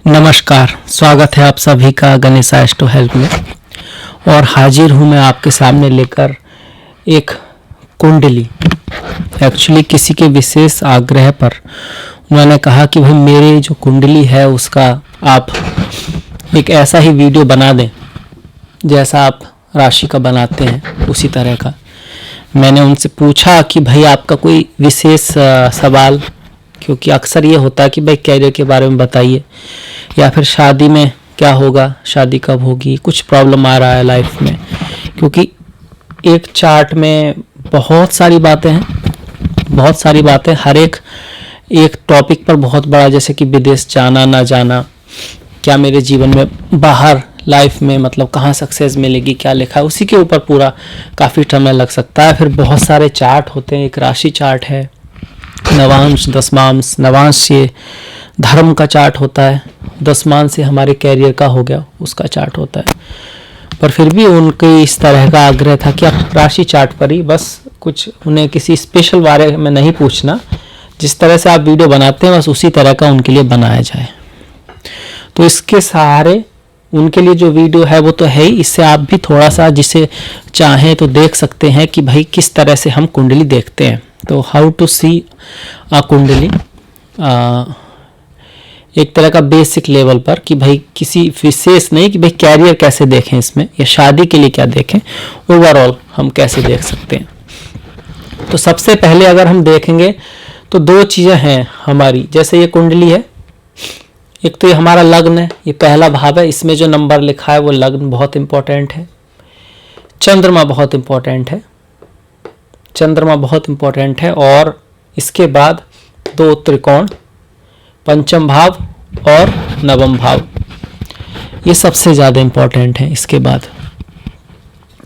नमस्कार, स्वागत है आप सभी का गणेश एस्ट्रो हेल्प में। और हाजिर हूँ मैं आपके सामने लेकर एक कुंडली। एक्चुअली किसी के विशेष आग्रह पर उन्होंने कहा कि भाई मेरी जो कुंडली है उसका आप एक ऐसा ही वीडियो बना दें जैसा आप राशि का बनाते हैं उसी तरह का। मैंने उनसे पूछा कि भाई आपका कोई विशेष सवाल, क्योंकि अक्सर ये होता है कि भाई कैरियर के बारे में बताइए, या फिर शादी में क्या होगा, शादी कब होगी, कुछ प्रॉब्लम आ रहा है लाइफ में। क्योंकि एक चार्ट में बहुत सारी बातें हैं, हर एक टॉपिक पर बहुत बड़ा, जैसे कि विदेश जाना ना जाना, क्या मेरे जीवन में बाहर लाइफ में मतलब कहाँ सक्सेस मिलेगी, क्या लिखा है, उसी के ऊपर पूरा काफ़ी समय लग सकता है। फिर बहुत सारे चार्ट होते हैं, एक राशि चार्ट है, नवांश दशमांश, नवांश से धर्म का चार्ट होता है, दशमांश से हमारे कैरियर का हो गया उसका चार्ट होता है। पर फिर भी उनके इस तरह का आग्रह था कि आप राशि चार्ट पर ही बस, कुछ उन्हें किसी स्पेशल बारे में नहीं पूछना, जिस तरह से आप वीडियो बनाते हैं बस उसी तरह का उनके लिए बनाया जाए। तो इसके सहारे उनके लिए जो वीडियो है वो तो है ही, इससे आप भी थोड़ा सा जिसे चाहें तो देख सकते हैं कि भाई किस तरह से हम कुंडली देखते हैं। तो हाउ टू सी आ कुंडली, एक तरह का बेसिक लेवल पर, कि भाई किसी विशेष नहीं कि भाई कैरियर कैसे देखें इसमें, या शादी के लिए क्या देखें, ओवरऑल हम कैसे देख सकते हैं। तो सबसे पहले अगर हम देखेंगे तो दो चीज़ें हैं हमारी। जैसे ये कुंडली है, एक तो ये हमारा लग्न है, ये पहला भाव है, इसमें जो नंबर लिखा है वो लग्न बहुत इंपॉर्टेंट है। चंद्रमा बहुत इंपॉर्टेंट है, और इसके बाद दो त्रिकोण, पंचम भाव और नवम भाव, ये सबसे ज़्यादा इंपॉर्टेंट है इसके बाद।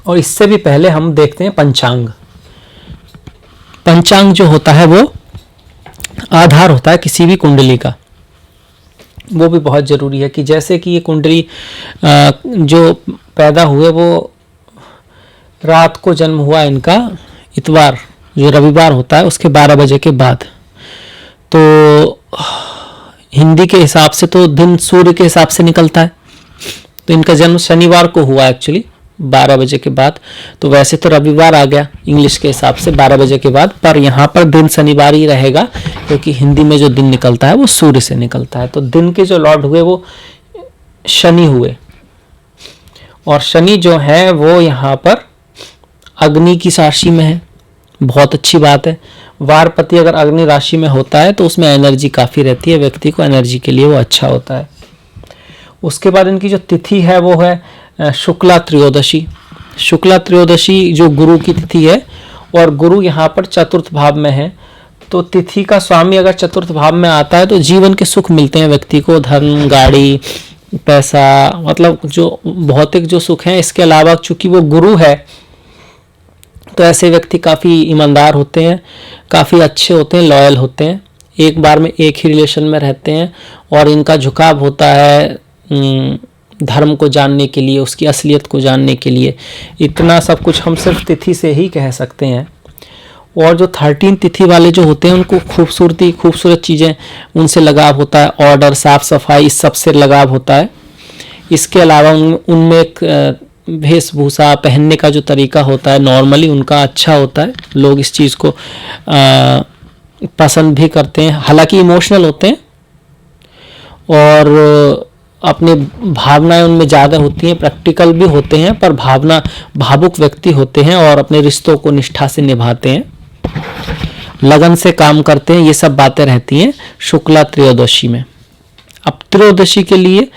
और इससे भी पहले हम देखते हैं पंचांग। पंचांग जो होता है वो आधार होता है किसी भी कुंडली का, वो भी बहुत ज़रूरी है। कि जैसे कि ये कुंडली जो पैदा हुए वो रात को जन्म हुआ इनका, इतवार जो रविवार होता है उसके 12 बजे के बाद, तो हिंदी के हिसाब से तो दिन सूर्य के हिसाब से निकलता है, तो इनका जन्म शनिवार को हुआ एक्चुअली 12 बजे के बाद। तो वैसे तो रविवार आ गया इंग्लिश के हिसाब से 12 बजे के बाद, पर यहाँ पर दिन शनिवार ही रहेगा, क्योंकि हिंदी में जो दिन निकलता है वो सूर्य से निकलता है। तो दिन के जो लॉर्ड हुए वो शनि हुए, और शनि जो है वो यहाँ पर अग्नि की राशि में है, बहुत अच्छी बात है। वारपति अगर अग्नि राशि में होता है तो उसमें एनर्जी काफ़ी रहती है, व्यक्ति को एनर्जी के लिए वो अच्छा होता है। उसके बाद इनकी जो तिथि है वो है शुक्ला त्रयोदशी जो गुरु की तिथि है, और गुरु यहाँ पर चतुर्थ भाव में है। तो तिथि का स्वामी अगर चतुर्थ भाव में आता है तो जीवन के सुख मिलते हैं व्यक्ति को, धन, गाड़ी, पैसा, मतलब जो भौतिक जो सुख हैं। इसके अलावा चूंकि वो गुरु है तो ऐसे व्यक्ति काफ़ी ईमानदार होते हैं, काफ़ी अच्छे होते हैं, लॉयल होते हैं, एक बार में एक ही रिलेशन में रहते हैं, और इनका झुकाव होता है धर्म को जानने के लिए, उसकी असलियत को जानने के लिए। इतना सब कुछ हम सिर्फ तिथि से ही कह सकते हैं। और जो 13 तिथि वाले जो होते हैं उनको खूबसूरत चीज़ें उनसे लगाव होता है, ऑर्डर, साफ सफाई, इस सब से लगाव होता है। इसके अलावा उनमें एक वेशभूषा, पहनने का जो तरीका होता है नॉर्मली उनका अच्छा होता है, लोग इस चीज़ को पसंद भी करते हैं। हालांकि इमोशनल होते हैं और अपने भावनाएं उनमें ज़्यादा होती हैं, प्रैक्टिकल भी होते हैं, पर भावुक व्यक्ति होते हैं और अपने रिश्तों को निष्ठा से निभाते हैं, लगन से काम करते हैं। ये सब बातें रहती हैं शुक्ला त्रयोदशी में। अब त्रयोदशी के लिए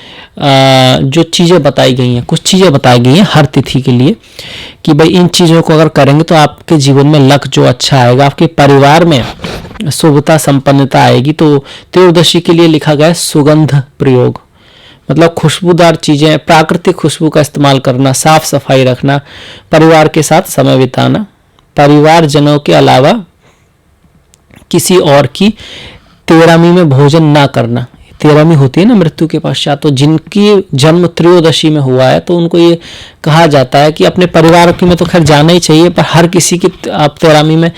जो चीज़ें बताई गई हैं, कुछ चीज़ें बताई गई हैं हर तिथि के लिए, कि भाई इन चीज़ों को अगर करेंगे तो आपके जीवन में लक जो अच्छा आएगा, आपके परिवार में शुभता संपन्नता आएगी। तो त्रयोदशी के लिए लिखा गया है सुगंध प्रयोग, मतलब खुशबूदार चीज़ें, प्राकृतिक खुशबू का इस्तेमाल करना, साफ सफाई रखना, परिवार के साथ समय बिताना, परिवारजनों के अलावा किसी और की तेरामी में भोजन ना करना। 13वीं होती है ना मृत्यु के पश्चात, तो जिनकी जन्म त्रयोदशी में हुआ है तो उनको ये कहा जाता है कि अपने परिवार की में तो खैर जाना ही चाहिए, पर हर किसी की आप 13वीं में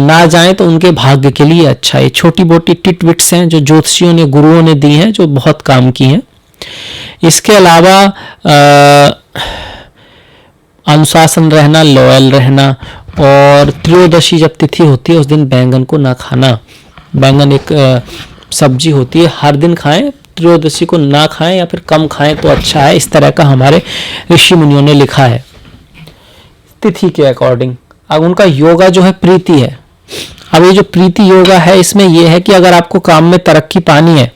ना जाएं तो उनके भाग्य के लिए अच्छा है। छोटी मोटी टिटविट्स हैं जो ज्योतिषियों ने, गुरुओं ने दी हैं, जो बहुत काम की हैं। इसके अलावा अनुशासन रहना, लॉयल रहना, और त्रयोदशी जब तिथि होती है उस दिन बैंगन को ना खाना। बैंगन एक सब्जी होती है, हर दिन खाएं, त्रयोदशी को ना खाएं या फिर कम खाएं तो अच्छा है। इस तरह का हमारे ऋषि मुनियों ने लिखा है तिथि के अकॉर्डिंग। अब उनका योगा जो है प्रीति है। अब ये जो प्रीति योगा है इसमें यह है कि अगर आपको काम में तरक्की पानी है,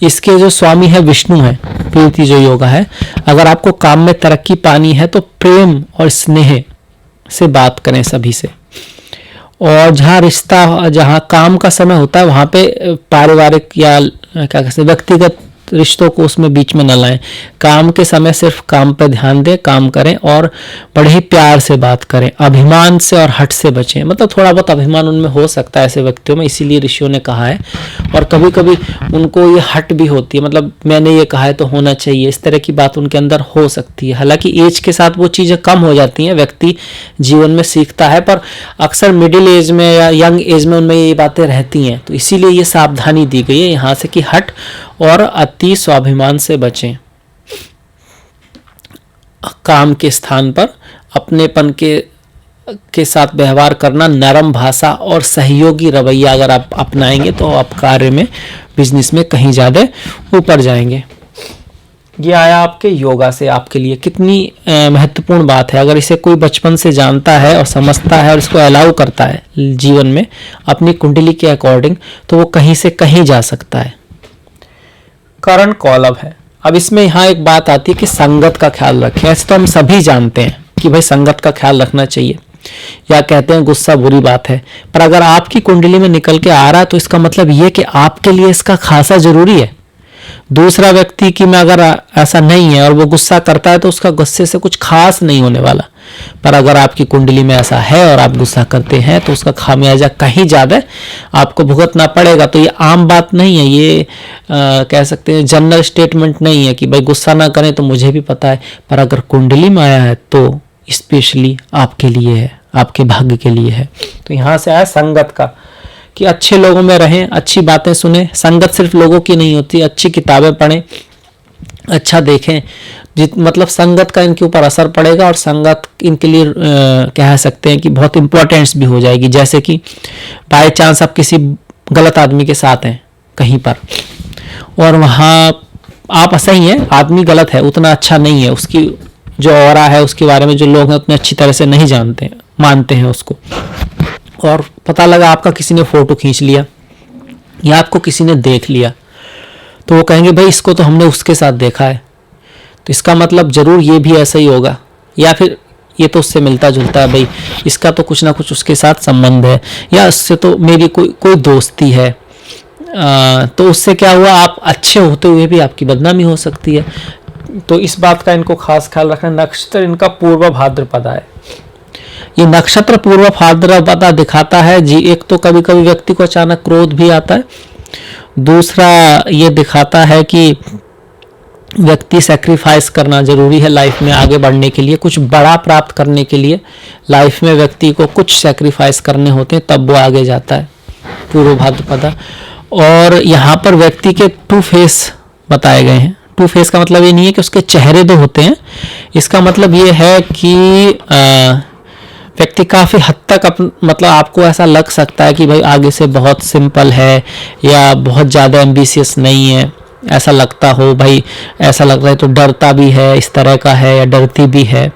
इसके जो स्वामी है विष्णु है, प्रीति जो योगा है, अगर आपको काम में तरक्की पानी है तो प्रेम और स्नेह से बात करें सभी से। और जहाँ रिश्ता, जहाँ काम का समय होता है वहाँ पे पारिवारिक या क्या कहते हैं व्यक्तिगत रिश्तों को उसमें बीच में न लाएं। काम के समय सिर्फ काम पे ध्यान दें, काम करें और बड़े ही प्यार से बात करें। अभिमान से और हट से बचें। मतलब थोड़ा बहुत अभिमान उनमें हो सकता है ऐसे व्यक्तियों में, इसीलिए ऋषियों ने कहा है। और कभी कभी उनको ये हट भी होती है, मतलब मैंने ये कहा है तो होना चाहिए, इस तरह की बात उनके अंदर हो सकती है। हालांकि एज के साथ वो चीज़ें कम हो जाती हैं, व्यक्ति जीवन में सीखता है, पर अक्सर मिडिल एज में या यंग एज में उनमें ये बातें रहती हैं। तो इसीलिए ये सावधानी दी गई है यहाँ से कि हट और अति स्वाभिमान से बचें। काम के स्थान पर अपनेपन के साथ व्यवहार करना, नरम भाषा और सहयोगी रवैया अगर आप अपनाएंगे तो आप कार्य में, बिजनेस में कहीं ज़्यादा ऊपर जाएंगे। ये आया आपके योगा से आपके लिए कितनी महत्वपूर्ण बात है। अगर इसे कोई बचपन से जानता है और समझता है और इसको अलाउ करता है जीवन में अपनी कुंडली के अकॉर्डिंग, तो वो कहीं से कहीं जा सकता है। करण कौलभ है। अब इसमें यहाँ एक बात आती है कि संगत का ख्याल रखें। ऐसे तो हम सभी जानते हैं कि भाई संगत का ख्याल रखना चाहिए, या कहते हैं गुस्सा बुरी बात है, पर अगर आपकी कुंडली में निकल के आ रहा है तो इसका मतलब ये कि आपके लिए इसका खासा जरूरी है। दूसरा व्यक्ति की में अगर ऐसा नहीं है और वो गुस्सा करता है तो उसका गुस्से से कुछ खास नहीं होने वाला, पर अगर आपकी कुंडली में ऐसा है और आप गुस्सा करते हैं तो उसका खामियाजा कहीं ज़्यादा आपको भुगतना पड़ेगा। तो ये आम बात नहीं है, ये कह सकते हैं जनरल स्टेटमेंट नहीं है कि भाई गुस्सा ना करें, तो मुझे भी पता है, पर अगर कुंडली में आया है तो स्पेशली आपके लिए है, आपके भाग्य के लिए है। तो यहाँ से आया संगत का, कि अच्छे लोगों में रहें, अच्छी बातें सुने। संगत सिर्फ लोगों की नहीं होती, अच्छी किताबें पढ़ें, अच्छा देखें, मतलब संगत का इनके ऊपर असर पड़ेगा और संगत इनके लिए कह सकते हैं कि बहुत इंपॉर्टेंस भी हो जाएगी। जैसे कि बाय चांस आप किसी गलत आदमी के साथ हैं कहीं पर और वहाँ आप सही हैं, आदमी गलत है, उतना अच्छा नहीं है, उसकी जो ऑरा है उसके बारे में जो लोग हैं उतने अच्छी तरह से नहीं जानते हैं, मानते हैं उसको, और पता लगा आपका किसी ने फोटो खींच लिया या आपको किसी ने देख लिया, तो वो कहेंगे भाई इसको तो हमने उसके साथ देखा है, तो इसका मतलब जरूर ये भी ऐसा ही होगा, या फिर ये तो उससे मिलता जुलता है, भाई इसका तो कुछ ना कुछ उसके साथ संबंध है, या उससे तो मेरी कोई दोस्ती है। तो उससे क्या हुआ, आप अच्छे होते हुए भी आपकी बदनामी हो सकती है। तो इस बात का इनको खास ख्याल रखना। नक्षत्र इनका पूर्व भाद्रपदा है। ये नक्षत्र पूर्व भाद्रपदा दिखाता है जी, एक तो कभी कभी व्यक्ति को अचानक क्रोध भी आता है, दूसरा ये दिखाता है कि व्यक्ति सैक्रिफाइस करना जरूरी है लाइफ में आगे बढ़ने के लिए, कुछ बड़ा प्राप्त करने के लिए लाइफ में व्यक्ति को कुछ सैक्रिफाइस करने होते हैं, तब वो आगे जाता है, पूर्व भाद्रपदा। और यहाँ पर व्यक्ति के 2 फेस बताए गए हैं। 2 फेस का मतलब ये नहीं है कि उसके चेहरे 2 होते हैं, इसका मतलब ये है कि व्यक्ति काफ़ी हद तक मतलब आपको ऐसा लग सकता है कि भाई आगे से बहुत सिंपल है या बहुत ज़्यादा एम्बिशियस नहीं है, ऐसा लगता हो, भाई ऐसा लग रहा है तो डरता भी है, इस तरह का है या डरती भी है,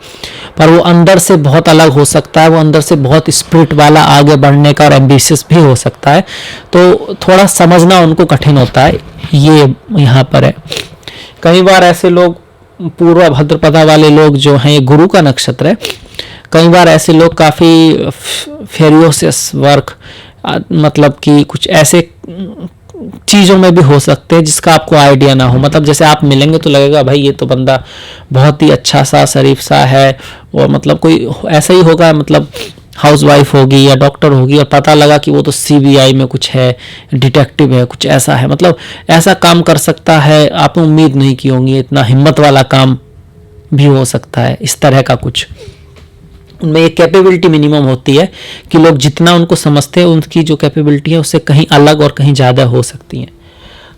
पर वो अंदर से बहुत अलग हो सकता है, वो अंदर से बहुत स्पिरिट वाला आगे बढ़ने का और एम्बिशियस भी हो सकता है। तो थोड़ा समझना उनको कठिन होता है, ये यहाँ पर है। कई बार ऐसे लोग, पूर्व भाद्रपदा वाले लोग जो हैं, ये गुरु का नक्षत्र है, कई बार ऐसे लोग काफ़ी फेरियोसियस वर्क, मतलब कि कुछ ऐसे चीज़ों में भी हो सकते हैं जिसका आपको आइडिया ना हो। मतलब जैसे आप मिलेंगे तो लगेगा भाई ये तो बंदा बहुत ही अच्छा सा, शरीफ सा है, और मतलब कोई ऐसा ही होगा, मतलब हाउसवाइफ होगी या डॉक्टर होगी और पता लगा कि वो तो सीबीआई में कुछ है, डिटेक्टिव है, कुछ ऐसा है, मतलब ऐसा काम कर सकता है, आपने उम्मीद नहीं की होंगी, इतना हिम्मत वाला काम भी हो सकता है, इस तरह का कुछ। उनमें एक कैपेबिलिटी मिनिमम होती है कि लोग जितना उनको समझते हैं उनकी जो कैपेबिलिटी है उससे कहीं अलग और कहीं ज़्यादा हो सकती हैं।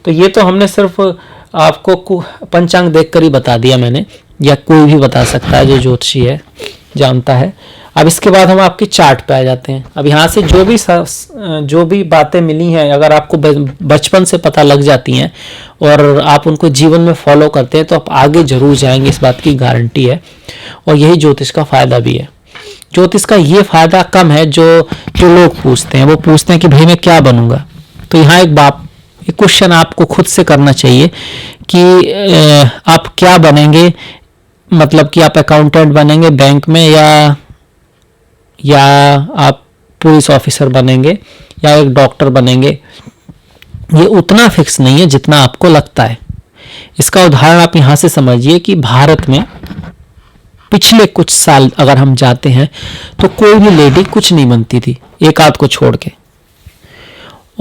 तो ये तो हमने सिर्फ आपको पंचांग देखकर ही बता दिया मैंने, या कोई भी बता सकता है जो ज्योतिषी है, जानता है। अब इसके बाद हम आपकी चार्ट पे आ जाते हैं। अब यहाँ से जो भी बातें मिली हैं, अगर आपको बचपन से पता लग जाती हैं और आप उनको जीवन में फॉलो करते हैं तो आप आगे जरूर जाएंगे, इस बात की गारंटी है। और यही ज्योतिष का फायदा भी है। ज्योतिष का ये फायदा कम है जो लोग पूछते हैं, वो पूछते हैं कि भाई मैं क्या बनूंगा। तो यहाँ एक क्वेश्चन आपको खुद से करना चाहिए कि आप क्या बनेंगे, मतलब कि आप अकाउंटेंट बनेंगे बैंक में, या आप पुलिस ऑफिसर बनेंगे, या एक डॉक्टर बनेंगे। ये उतना फिक्स नहीं है जितना आपको लगता है। इसका उदाहरण आप यहाँ से समझिए कि भारत में पिछले कुछ साल अगर हम जाते हैं तो कोई भी लेडी कुछ नहीं बनती थी, एक आध को छोड़ के,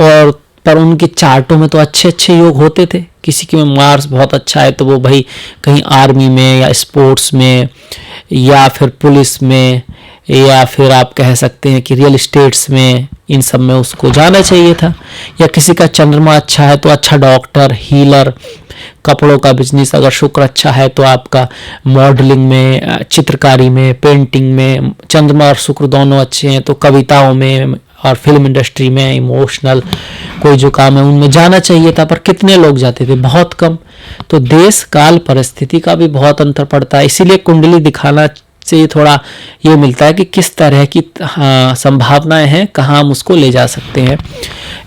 और पर उनके चार्टों में तो अच्छे अच्छे योग होते थे। किसी के में मार्क्स बहुत अच्छा है तो वो भाई कहीं आर्मी में या स्पोर्ट्स में या फिर पुलिस में, या फिर आप कह सकते हैं कि रियल एस्टेट्स में, इन सब में उसको जाना चाहिए था। या किसी का चंद्रमा अच्छा है तो अच्छा डॉक्टर, हीलर, कपड़ों का बिजनेस, अगर शुक्र अच्छा है तो आपका मॉडलिंग में, चित्रकारी में, पेंटिंग में। चंद्रमा और शुक्र दोनों अच्छे हैं तो कविताओं में और फिल्म इंडस्ट्री में, इमोशनल कोई जो काम है उनमें जाना चाहिए था। पर कितने लोग जाते थे? बहुत कम। तो देश काल परिस्थिति का भी बहुत अंतर पड़ता है। इसीलिए कुंडली दिखाना से थोड़ा ये मिलता है कि किस तरह की संभावनाएं हैं, कहाँ हम उसको ले जा सकते हैं।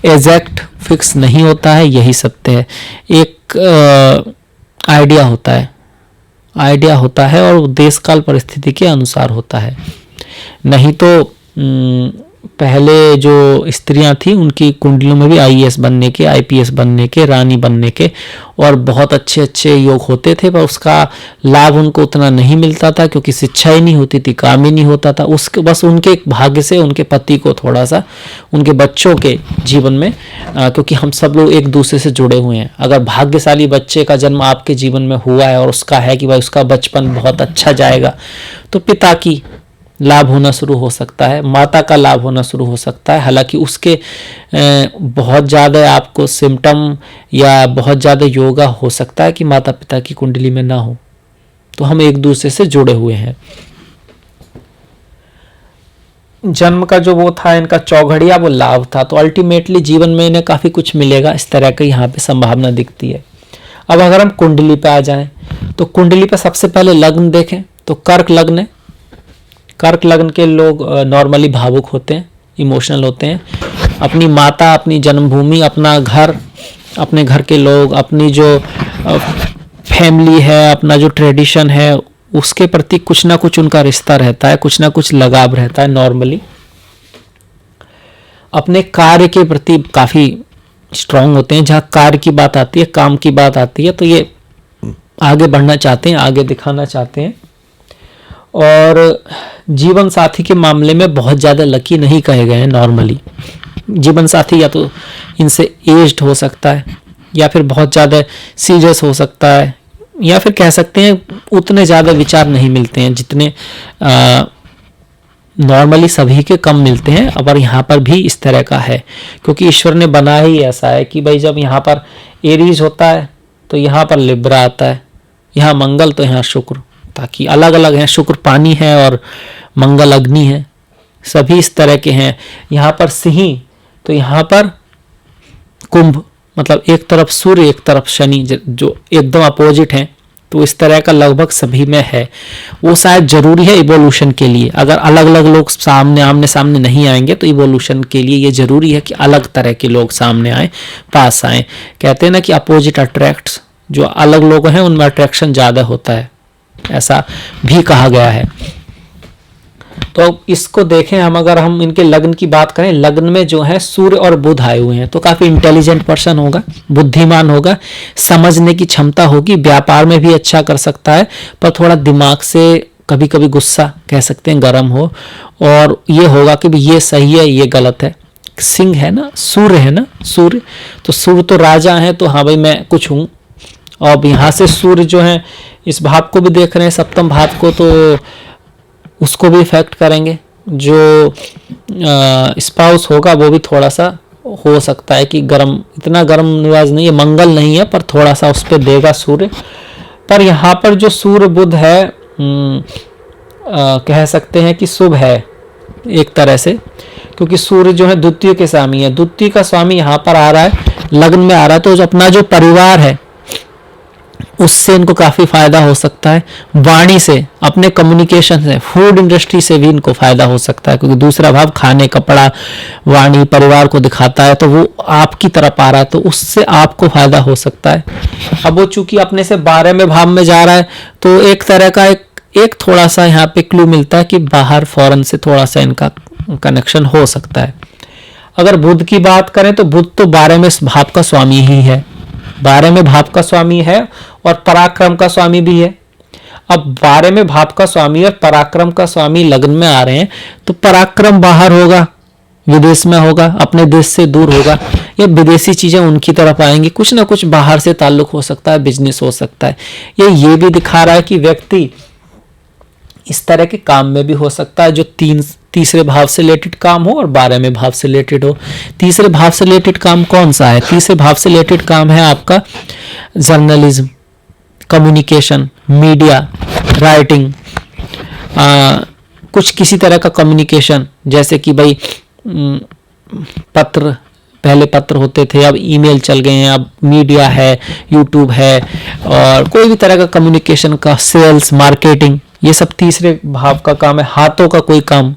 एग्जैक्ट फिक्स नहीं होता है, यही सत्य है। एक आइडिया होता है और देश काल परिस्थिति के अनुसार होता है। नहीं तो पहले जो स्त्रियां थी उनकी कुंडलियों में भी आईएएस बनने के, आईपीएस बनने के, रानी बनने के और बहुत अच्छे अच्छे योग होते थे, पर उसका लाभ उनको उतना नहीं मिलता था क्योंकि शिक्षा ही नहीं होती थी, काम ही नहीं होता था। उसके बस उनके भाग्य से उनके पति को थोड़ा सा, उनके बच्चों के जीवन में, क्योंकि हम सब लोग एक दूसरे से जुड़े हुए हैं। अगर भाग्यशाली बच्चे का जन्म आपके जीवन में हुआ है और उसका है कि भाई उसका बचपन बहुत अच्छा जाएगा, तो पिता की लाभ होना शुरू हो सकता है, माता का लाभ होना शुरू हो सकता है। हालांकि उसके बहुत ज़्यादा आपको सिम्टम या बहुत ज़्यादा योगा हो सकता है कि माता पिता की कुंडली में ना हो। तो हम एक दूसरे से जुड़े हुए हैं। जन्म का जो वो था इनका चौघड़िया, वो लाभ था। तो अल्टीमेटली जीवन में इन्हें काफ़ी कुछ मिलेगा, इस तरह की यहाँ पे संभावना दिखती है। अब अगर हम कुंडली पे आ जाएं तो कुंडली पे सबसे पहले लग्न देखें तो कर्क लग्न है। कर्क लग्न के लोग नॉर्मली भावुक होते हैं, इमोशनल होते हैं। अपनी माता, अपनी जन्मभूमि, अपना घर, अपने घर के लोग, अपनी जो फैमिली है, अपना जो ट्रेडिशन है, उसके प्रति कुछ ना कुछ उनका रिश्ता रहता है, कुछ ना कुछ लगाव रहता है। नॉर्मली अपने कार्य के प्रति काफ़ी स्ट्रांग होते हैं। जहाँ कार्य की बात आती है, काम की बात आती है, तो ये आगे बढ़ना चाहते हैं, आगे दिखाना चाहते हैं। और जीवन साथी के मामले में बहुत ज़्यादा लकी नहीं कहे गए हैं। नॉर्मली जीवन साथी या तो इनसे एज्ड हो सकता है, या फिर बहुत ज़्यादा सीरियस हो सकता है, या फिर कह सकते हैं उतने ज़्यादा विचार नहीं मिलते हैं जितने नॉर्मली सभी के कम मिलते हैं। अब यहाँ पर भी इस तरह का है क्योंकि ईश्वर ने बनाया ही ऐसा है कि भाई जब यहाँ पर एरीज होता है तो यहाँ पर लिब्रा आता है, यहाँ मंगल तो यहाँ शुक्र, ताकि अलग अलग हैं। शुक्र पानी है और मंगल अग्नि है, सभी इस तरह के हैं। यहाँ पर सिंह तो यहाँ पर कुंभ, मतलब एक तरफ सूर्य एक तरफ शनि, जो एकदम अपोजिट हैं। तो इस तरह का लगभग सभी में है। वो शायद जरूरी है इवोल्यूशन के लिए। अगर अलग अलग लोग आमने सामने नहीं आएंगे तो इवोल्यूशन के लिए ये जरूरी है कि अलग तरह के लोग सामने आए, पास आए। कहते हैं ना कि अपोजिट अट्रैक्ट्स, जो अलग लोग हैं उनमें अट्रैक्शन ज़्यादा होता है, ऐसा भी कहा गया है। तो इसको देखें हम, अगर हम इनके लग्न की बात करें, लग्न में जो है सूर्य और बुध आए हुए हैं तो काफी इंटेलिजेंट पर्सन होगा, बुद्धिमान होगा, समझने की क्षमता होगी, व्यापार में भी अच्छा कर सकता है, पर थोड़ा दिमाग से कभी कभी गुस्सा कह सकते हैं गर्म हो, और ये होगा कि भी ये सही है ये गलत है। सिंह है ना, सूर्य है ना, सूर्य, तो सूर्य तो राजा है, तो हाँ भाई मैं कुछ हूँ। अब यहाँ से सूर्य जो है इस भाव को भी देख रहे हैं, सप्तम भाव को, तो उसको भी इफेक्ट करेंगे। जो स्पाउस होगा वो भी थोड़ा सा हो सकता है कि गर्म, इतना गर्म निवाज नहीं है, मंगल नहीं है, पर थोड़ा सा उस पर देगा सूर्य। पर यहाँ पर जो सूर्य बुध है कह सकते हैं कि शुभ है एक तरह से, क्योंकि सूर्य जो है द्वितीय के स्वामी है, द्वितीय का स्वामी यहाँ पर आ रहा है, लग्न में आ रहा है, तो अपना जो परिवार है उससे इनको काफी फायदा हो सकता है। वाणी से, अपने कम्युनिकेशन से, फूड इंडस्ट्री से भी इनको फायदा हो सकता है, क्योंकि दूसरा भाव खाने, कपड़ा, वाणी, परिवार को दिखाता है, तो वो आपकी तरफ आ रहा है, तो उससे आपको फायदा हो सकता है। अब वो चूंकि अपने से 12वें भाव में जा रहा है, तो एक तरह का एक थोड़ा सा यहाँ पे क्लू मिलता है कि बाहर फॉरेन से थोड़ा सा इनका कनेक्शन हो सकता है। अगर बुध की बात करें तो बुध तो 12वें भाव का स्वामी ही है, 12वें भाव का स्वामी है और पराक्रम का स्वामी भी है। अब 12वें भाव का स्वामी और पराक्रम का स्वामी लग्न में आ रहे हैं, तो पराक्रम बाहर होगा, विदेश में होगा, अपने देश से दूर होगा, या विदेशी चीजें उनकी तरफ आएंगी, कुछ ना कुछ बाहर से ताल्लुक हो सकता है, बिजनेस हो सकता है। ये भी दिखा रहा है कि व्यक्ति इस तरह के काम में भी हो सकता है जो तीसरे भाव से रिलेटेड काम हो और 12वें भाव से रिलेटेड हो। तीसरे भाव से रिलेटेड काम कौन सा है? तीसरे भाव से रिलेटेड काम है आपका जर्नलिज्म, कम्युनिकेशन, मीडिया, राइटिंग, कुछ किसी तरह का कम्युनिकेशन, जैसे कि भाई पत्र, पहले पत्र होते थे, अब ईमेल चल गए हैं, अब मीडिया है, यूट्यूब है, और कोई भी तरह का कम्युनिकेशन का, सेल्स, मार्केटिंग, ये सब तीसरे भाव का काम है। हाथों का कोई काम,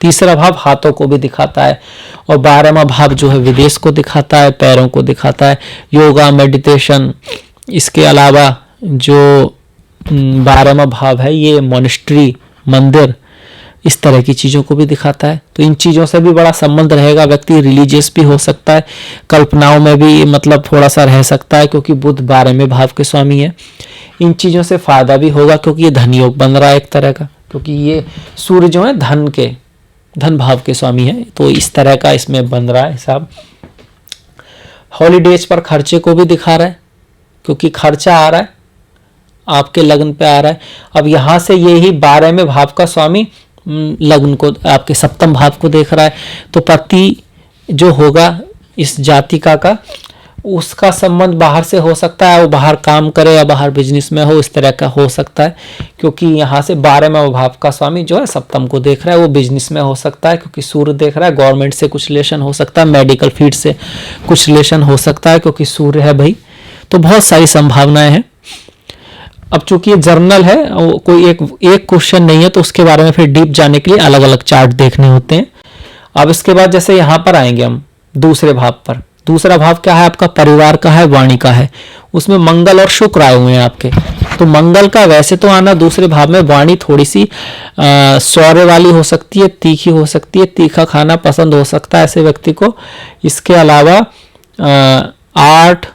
तीसरा भाव हाथों को भी दिखाता है, और 12वां भाव जो है विदेश को दिखाता है, पैरों को दिखाता है, योगा, मेडिटेशन। इसके अलावा जो 12वां भाव है ये मॉनेस्ट्री, मंदिर, इस तरह की चीज़ों को भी दिखाता है। तो इन चीज़ों से भी बड़ा संबंध रहेगा, व्यक्ति रिलीजियस भी हो सकता है, कल्पनाओं में भी मतलब थोड़ा सा रह सकता है, क्योंकि बुध 12वें भाव के स्वामी है। इन चीज़ों से फायदा भी होगा, क्योंकि ये धन योग बन रहा है एक तरह का, क्योंकि ये सूर्य जो है धन भाव के स्वामी है, तो इस तरह का इसमें बन रहा है हिसाब। हॉलीडेज पर खर्चे को भी दिखा रहा है, क्योंकि खर्चा आ रहा है, आपके लग्न पे आ रहा है। अब यहाँ से ये ही 12वें भाव का स्वामी लग्न को, आपके सप्तम भाव को देख रहा है, तो पति जो होगा इस जातिका का, उसका संबंध बाहर से हो सकता है, वो बाहर काम करे या बाहर बिजनेस में हो, इस तरह का हो सकता है, क्योंकि यहाँ से 12वें भाव का स्वामी जो है सप्तम को देख रहा है, वो बिजनेस में हो सकता है, क्योंकि सूर्य देख रहा है, गवर्नमेंट से कुछ रिलेशन हो सकता है, मेडिकल फील्ड से कुछ रिलेशन हो सकता है, क्योंकि सूर्य है भाई। तो बहुत सारी संभावनाएं हैं। अब चूंकि ये जर्नल है, कोई एक क्वेश्चन नहीं है, तो उसके बारे में फिर डीप जाने के लिए अलग अलग चार्ट देखने होते हैं। अब इसके बाद जैसे यहाँ पर आएंगे हम दूसरे भाव पर। दूसरा भाव क्या है आपका? परिवार का है, वाणी का है, उसमें मंगल और शुक्र आए हुए हैं आपके। तो मंगल का वैसे तो आना दूसरे भाव में, वाणी थोड़ी सी शौर्य वाली हो सकती है, तीखी हो सकती है, तीखा खाना पसंद हो सकता है ऐसे व्यक्ति को। इसके अलावा आर्ट,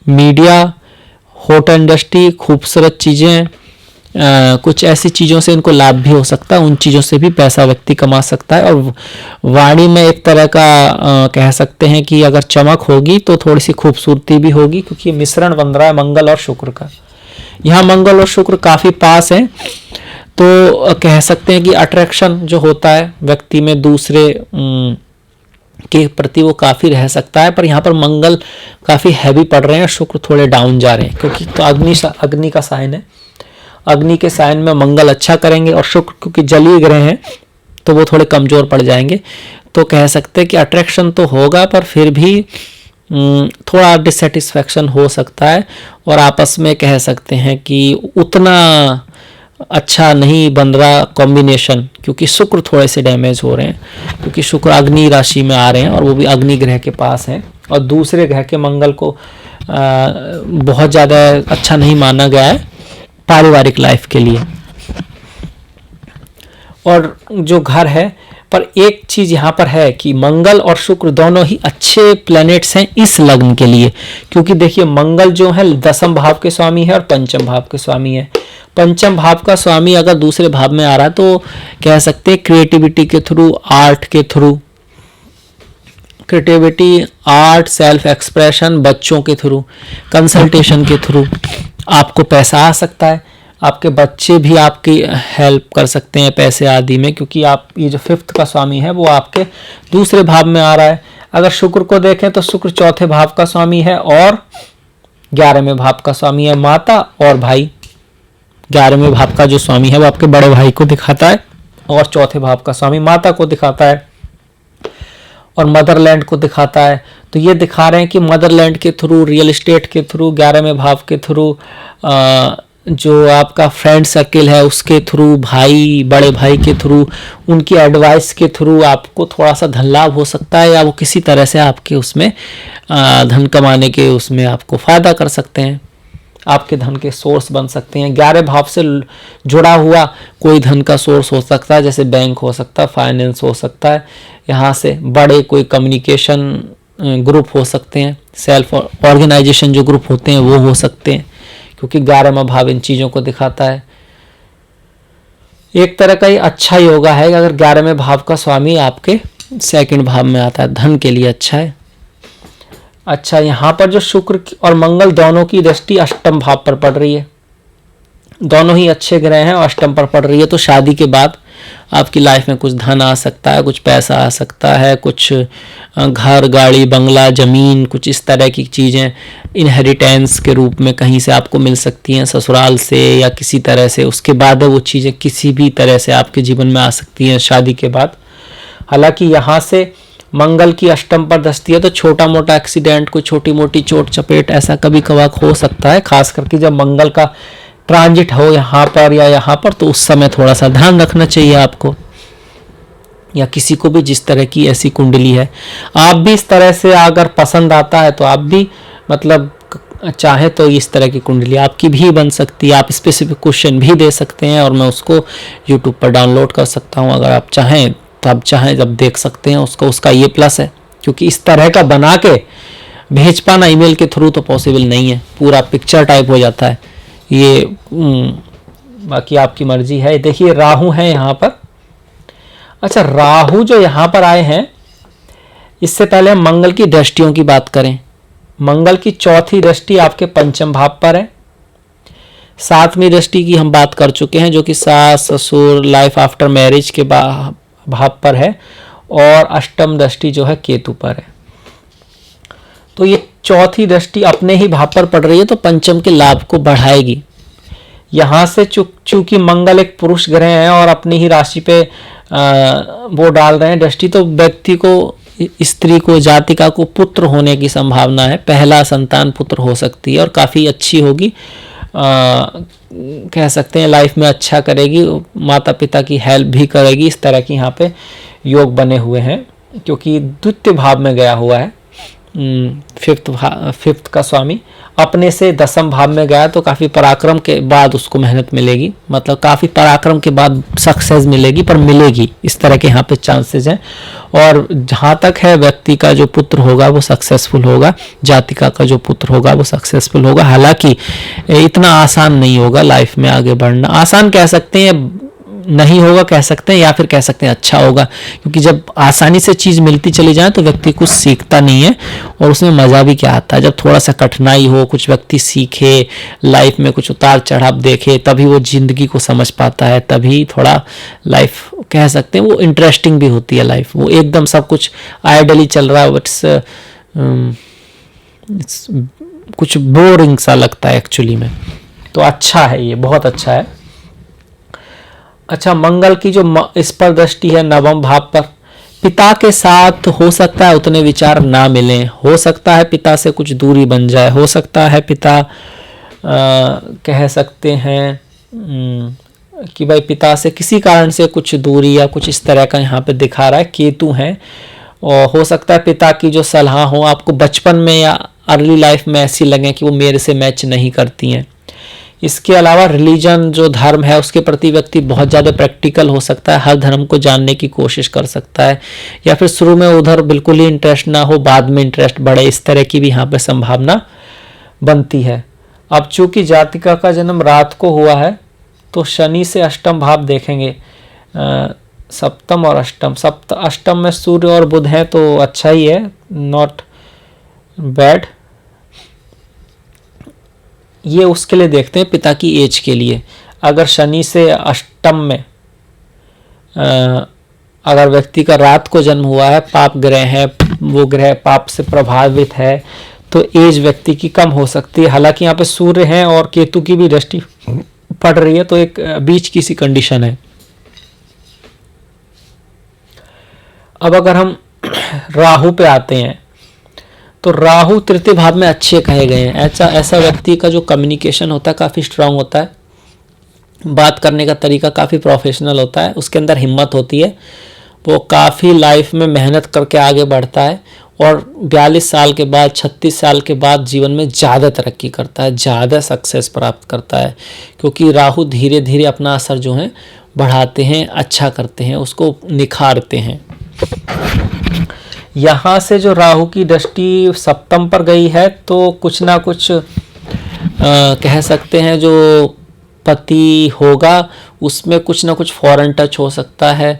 मीडिया, होटल इंडस्ट्री, खूबसूरत चीज़ें, कुछ ऐसी चीज़ों से इनको लाभ भी हो सकता है, उन चीज़ों से भी पैसा व्यक्ति कमा सकता है। और वाणी में एक तरह का कह सकते हैं कि अगर चमक होगी तो थोड़ी सी खूबसूरती भी होगी, क्योंकि मिश्रण बन रहा है मंगल और शुक्र का। यहाँ मंगल और शुक्र काफ़ी पास हैं, तो कह सकते हैं कि अट्रैक्शन जो होता है व्यक्ति में दूसरे के प्रति वो काफ़ी रह सकता है। पर यहाँ पर मंगल काफ़ी हैवी पड़ रहे हैं, शुक्र थोड़े डाउन जा रहे हैं, क्योंकि तो अग्नि का साइन है, अग्नि के साइन में मंगल अच्छा करेंगे, और शुक्र क्योंकि जलीय ग्रह हैं तो वो थोड़े कमज़ोर पड़ जाएंगे। तो कह सकते हैं कि अट्रैक्शन तो होगा, पर फिर भी थोड़ा डिससेटिस्फैक्शन हो सकता है, और आपस में कह सकते हैं कि उतना अच्छा नहीं बन रहा कॉम्बिनेशन, क्योंकि शुक्र थोड़े से डैमेज हो रहे हैं, क्योंकि शुक्र अग्नि राशि में आ रहे हैं और वो भी अग्नि ग्रह के पास हैं, और दूसरे ग्रह के मंगल को बहुत ज़्यादा अच्छा नहीं माना गया है पारिवारिक लाइफ के लिए। और जो घर है पर एक चीज यहाँ पर है कि मंगल और शुक्र दोनों ही अच्छे प्लैनेट्स हैं इस लग्न के लिए, क्योंकि देखिए मंगल जो है दसम भाव के स्वामी है और पंचम भाव के स्वामी है। पंचम भाव का स्वामी अगर दूसरे भाव में आ रहा है तो कह सकते हैं क्रिएटिविटी के थ्रू, आर्ट के through, creativity, art, self expression, बच्चों के थ्रू, कंसल्टेशन के थ्रू आपको पैसा आ सकता है। आपके बच्चे भी आपकी हेल्प कर सकते हैं पैसे आदि में, क्योंकि आप ये जो फिफ्थ का स्वामी है वो आपके दूसरे भाव में आ रहा है। अगर शुक्र को देखें तो शुक्र चौथे भाव का स्वामी है और 11वें भाव का स्वामी है। माता और भाई, 11वें भाव का जो स्वामी है वो आपके बड़े भाई को दिखाता है और चौथे भाव का स्वामी माता को दिखाता है और मदरलैंड को दिखाता है। तो ये दिखा रहे हैं कि मदरलैंड के थ्रू, रियल एस्टेट के थ्रू, 11वें भाव के थ्रू, जो आपका फ्रेंड सर्किल है उसके थ्रू, भाई, बड़े भाई के थ्रू, उनकी एडवाइस के थ्रू आपको थोड़ा सा धन लाभ हो सकता है, या वो किसी तरह से आपके उसमें धन कमाने के उसमें आपको फायदा कर सकते हैं, आपके धन के सोर्स बन सकते हैं। 11 भाव से जुड़ा हुआ कोई धन का सोर्स हो सकता है, जैसे बैंक हो सकता है, फाइनेंस हो सकता है, यहाँ से बड़े कोई कम्युनिकेशन ग्रुप हो सकते हैं, सेल्फ ऑर्गेनाइजेशन जो ग्रुप होते हैं वो हो सकते हैं, क्योंकि 11वां भाव इन चीज़ों को दिखाता है। एक तरह का ये अच्छा योगा है अगर 11वें भाव का स्वामी आपके सेकंड भाव में आता है, धन के लिए अच्छा है। अच्छा, यहाँ पर जो शुक्र और मंगल दोनों की दृष्टि अष्टम भाव पर पड़ रही है, दोनों ही अच्छे ग्रह हैं और अष्टम पर पड़ रही है, तो शादी के बाद आपकी लाइफ में कुछ धन आ सकता है, कुछ पैसा आ सकता है, कुछ घर, गाड़ी, बंगला, ज़मीन, कुछ इस तरह की चीज़ें इनहेरिटेंस के रूप में कहीं से आपको मिल सकती हैं, ससुराल से या किसी तरह से। उसके बाद वो चीज़ें किसी भी तरह से आपके जीवन में आ सकती हैं शादी के बाद। हालांकि यहाँ से मंगल की अष्टम पर दृष्टि है तो छोटा मोटा एक्सीडेंट, कोई छोटी मोटी चोट चपेट ऐसा कभी कभार हो सकता है, खास करके जब मंगल का ट्रांजिट हो यहाँ पर या यहाँ पर, तो उस समय थोड़ा सा ध्यान रखना चाहिए आपको, या किसी को भी जिस तरह की ऐसी कुंडली है। आप भी इस तरह से अगर पसंद आता है तो आप भी मतलब चाहे तो इस तरह की कुंडली आपकी भी बन सकती है। आप स्पेसिफिक क्वेश्चन भी दे सकते हैं और मैं उसको यूट्यूब पर डाउनलोड कर सकता हूँ, अगर आप चाहें तो आप चाहें जब देख सकते हैं उसको। उसका ये प्लस है क्योंकि इस तरह का बना के भेज पाना ईमेल के थ्रू तो पॉसिबल नहीं है, पूरा पिक्चर टाइप हो जाता है ये। बाकी आपकी मर्जी है। देखिए राहु है यहाँ पर। अच्छा, राहु जो यहाँ पर आए हैं, इससे पहले हम मंगल की दृष्टियों की बात करें। मंगल की चौथी दृष्टि आपके पंचम भाव पर है, 7वीं दृष्टि की हम बात कर चुके हैं जो कि सास ससुर, लाइफ आफ्टर मैरिज के भाव पर है, और अष्टम दृष्टि जो है केतु पर है। तो ये चौथी दृष्टि अपने ही भाव पर पड़ रही है तो पंचम के लाभ को बढ़ाएगी। यहाँ से चूंकि मंगल एक पुरुष ग्रह है और अपनी ही राशि पे वो डाल रहे हैं दृष्टि, तो व्यक्ति को, स्त्री को, जातिका को पुत्र होने की संभावना है, पहला संतान पुत्र हो सकती है और काफ़ी अच्छी होगी, कह सकते हैं लाइफ में अच्छा करेगी, माता पिता की हेल्प भी करेगी। इस तरह की यहाँ पे योग बने हुए हैं क्योंकि द्वितीय भाव में गया हुआ है। फिफ्थ का स्वामी अपने से दसम भाव में गया तो काफ़ी पराक्रम के बाद उसको मेहनत मिलेगी, मतलब काफ़ी पराक्रम के बाद सक्सेस मिलेगी, पर मिलेगी, इस तरह के यहाँ पे चांसेस हैं। और जहाँ तक है व्यक्ति का जो पुत्र होगा वो सक्सेसफुल होगा, जातिका का जो पुत्र होगा वो सक्सेसफुल होगा। हालांकि इतना आसान नहीं होगा लाइफ में आगे बढ़ना, आसान कह सकते हैं नहीं होगा कह सकते हैं, या फिर कह सकते हैं अच्छा होगा, क्योंकि जब आसानी से चीज़ मिलती चली जाए तो व्यक्ति कुछ सीखता नहीं है और उसमें मज़ा भी क्या आता है। जब थोड़ा सा कठिनाई हो, कुछ व्यक्ति सीखे, लाइफ में कुछ उतार चढ़ाव देखे, तभी वो ज़िंदगी को समझ पाता है, तभी थोड़ा लाइफ कह सकते हैं वो इंटरेस्टिंग भी होती है लाइफ। वो एकदम सब कुछ आइडली चल रहा है, बट्स कुछ बोरिंग सा लगता है एक्चुअली में। तो अच्छा है, ये बहुत अच्छा है। अच्छा, मंगल की जो इस पर दृष्टि है नवम भाव पर, पिता के साथ हो सकता है उतने विचार ना मिलें, हो सकता है पिता से कुछ दूरी बन जाए, हो सकता है पिता कह सकते हैं कि भाई पिता से किसी कारण से कुछ दूरी या कुछ इस तरह का यहाँ पे दिखा रहा है। केतु हैं और हो सकता है पिता की जो सलाह हो आपको बचपन में या अर्ली लाइफ में ऐसी लगे कि वो मेरे से मैच नहीं करती हैं। इसके अलावा रिलीजन जो धर्म है उसके प्रति व्यक्ति बहुत ज़्यादा प्रैक्टिकल हो सकता है, हर धर्म को जानने की कोशिश कर सकता है, या फिर शुरू में उधर बिल्कुल ही इंटरेस्ट ना हो, बाद में इंटरेस्ट बढ़े, इस तरह की भी यहाँ पे संभावना बनती है। अब चूंकि जातिका का जन्म रात को हुआ है तो शनि से अष्टम भाव देखेंगे, सप्तम और अष्टम। अष्टम में सूर्य और बुध है तो अच्छा ही है, नॉट बैड। ये उसके लिए देखते हैं पिता की एज के लिए। अगर शनि से अष्टम में अगर व्यक्ति का रात को जन्म हुआ है, पाप ग्रह है, वो ग्रह पाप से प्रभावित है, तो एज व्यक्ति की कम हो सकती है। हालांकि यहाँ पे सूर्य है और केतु की भी दृष्टि पड़ रही है, तो एक बीच की सी कंडीशन है। अब अगर हम राहु पे आते हैं तो राहु तृतीय भाव में अच्छे कहे गए हैं। ऐसा व्यक्ति का जो कम्युनिकेशन होता है काफ़ी स्ट्रांग होता है, बात करने का तरीका काफ़ी प्रोफेशनल होता है, उसके अंदर हिम्मत होती है, वो काफ़ी लाइफ में मेहनत करके आगे बढ़ता है और 42 साल के बाद 36 साल के बाद जीवन में ज़्यादा तरक्की करता है, ज़्यादा सक्सेस प्राप्त करता है, क्योंकि राहु धीरे धीरे अपना असर जो है बढ़ाते हैं, अच्छा करते हैं, उसको निखारते हैं। यहाँ से जो राहु की दृष्टि सप्तम पर गई है तो कुछ ना कुछ कह सकते हैं जो पति होगा उसमें कुछ ना कुछ फॉरेन टच हो सकता है।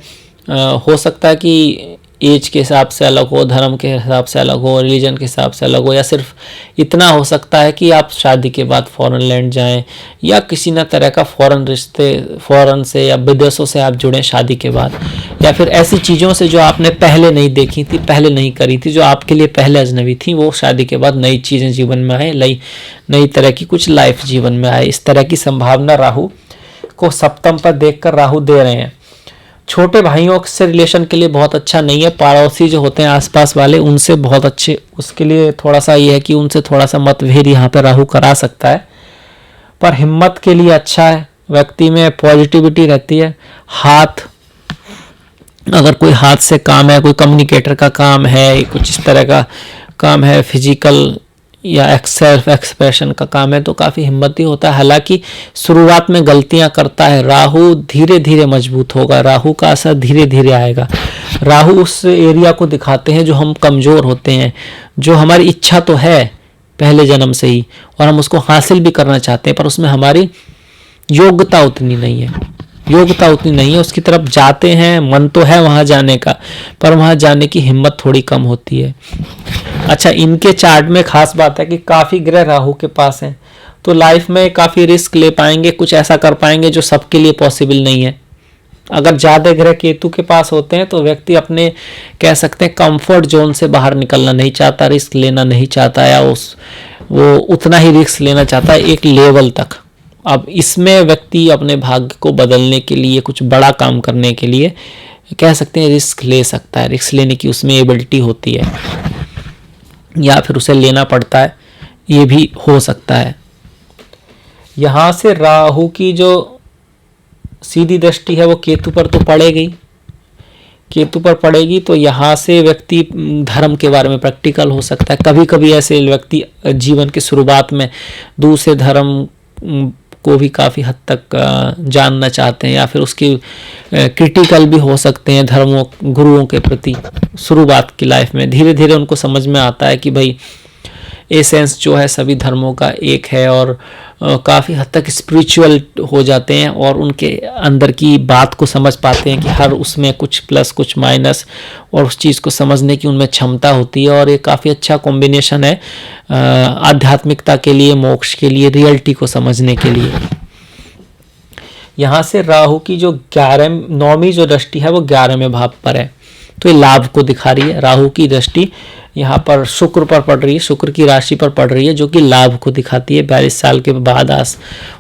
हो सकता है कि एज के हिसाब से अलग हो, धर्म के हिसाब से अलग हो, रिलीजन के हिसाब से अलग हो, या सिर्फ इतना हो सकता है कि आप शादी के बाद फॉरेन लैंड जाएं, या किसी न तरह का फॉरेन रिश्ते, फॉरेन से या विदेशों से आप जुड़ें शादी के बाद, या फिर ऐसी चीज़ों से जो आपने पहले नहीं देखी थी, पहले नहीं करी थी, जो आपके लिए पहले अजनबी थी, वो शादी के बाद नई चीज़ें जीवन में आए, नई तरह की कुछ लाइफ जीवन में आए। इस तरह की संभावना राहु को सप्तम पर देखकर राहु दे रहे हैं। छोटे भाइयों से रिलेशन के लिए बहुत अच्छा नहीं है, पड़ोसी जो होते हैं आसपास वाले उनसे बहुत अच्छे, उसके लिए थोड़ा सा ये है कि उनसे थोड़ा सा मतभेद यहाँ पे राहु करा सकता है, पर हिम्मत के लिए अच्छा है, व्यक्ति में पॉजिटिविटी रहती है। हाथ, अगर कोई हाथ से काम है, कोई कम्युनिकेटर का काम है, कुछ इस तरह का काम है, फिजिकल या सेल्फ एक्सप्रेशन का काम है, तो काफ़ी हिम्मती होता है। हालांकि शुरुआत में गलतियां करता है, राहु धीरे धीरे मजबूत होगा, राहु का असर धीरे धीरे आएगा। राहु उस एरिया को दिखाते हैं जो हम कमज़ोर होते हैं, जो हमारी इच्छा तो है पहले जन्म से ही और हम उसको हासिल भी करना चाहते हैं, पर उसमें हमारी योग्यता उतनी नहीं है, उसकी तरफ जाते हैं, मन तो है वहाँ जाने का, पर वहाँ जाने की हिम्मत थोड़ी कम होती है। अच्छा, इनके चार्ट में खास बात है कि काफ़ी ग्रह राहु के पास हैं, तो लाइफ में काफ़ी रिस्क ले पाएंगे, कुछ ऐसा कर पाएंगे जो सबके लिए पॉसिबल नहीं है। अगर ज़्यादा ग्रह केतु के पास होते हैं तो व्यक्ति अपने कह सकते हैं कंफर्ट जोन से बाहर निकलना नहीं चाहता, रिस्क लेना नहीं चाहता, या वो उतना ही रिस्क लेना चाहता है एक लेवल तक। अब इसमें व्यक्ति अपने भाग्य को बदलने के लिए, कुछ बड़ा काम करने के लिए कह सकते हैं रिस्क ले सकता है, रिस्क लेने की उसमें एबिलिटी होती है, या फिर उसे लेना पड़ता है, ये भी हो सकता है। यहाँ से राहु की जो सीधी दृष्टि है वो केतु पर तो पड़ेगी, तो यहाँ से व्यक्ति धर्म के बारे में प्रैक्टिकल हो सकता है। कभी कभी ऐसे व्यक्ति जीवन की शुरुआत में दूसरे धर्म को भी काफ़ी हद तक जानना चाहते हैं, या फिर उसकी क्रिटिकल भी हो सकते हैं धर्मों, गुरुओं के प्रति। शुरुआत की लाइफ में धीरे धीरे उनको समझ में आता है कि भाई एसेंस जो है सभी धर्मों का एक है, और काफ़ी हद तक स्पिरिचुअल हो जाते हैं और उनके अंदर की बात को समझ पाते हैं कि हर उसमें कुछ प्लस कुछ माइनस, और उस चीज़ को समझने की उनमें क्षमता होती है। और ये काफ़ी अच्छा कॉम्बिनेशन है आध्यात्मिकता के लिए, मोक्ष के लिए, रियलिटी को समझने के लिए। यहाँ से राहु की जो 9वीं जो दृष्टि है वो 11वें भाव पर है, तो ये लाभ को दिखा रही है। राहु की दृष्टि यहाँ पर शुक्र पर पड़ रही है, शुक्र की राशि पर पड़ रही है, जो कि लाभ को दिखाती है। 42 साल के बाद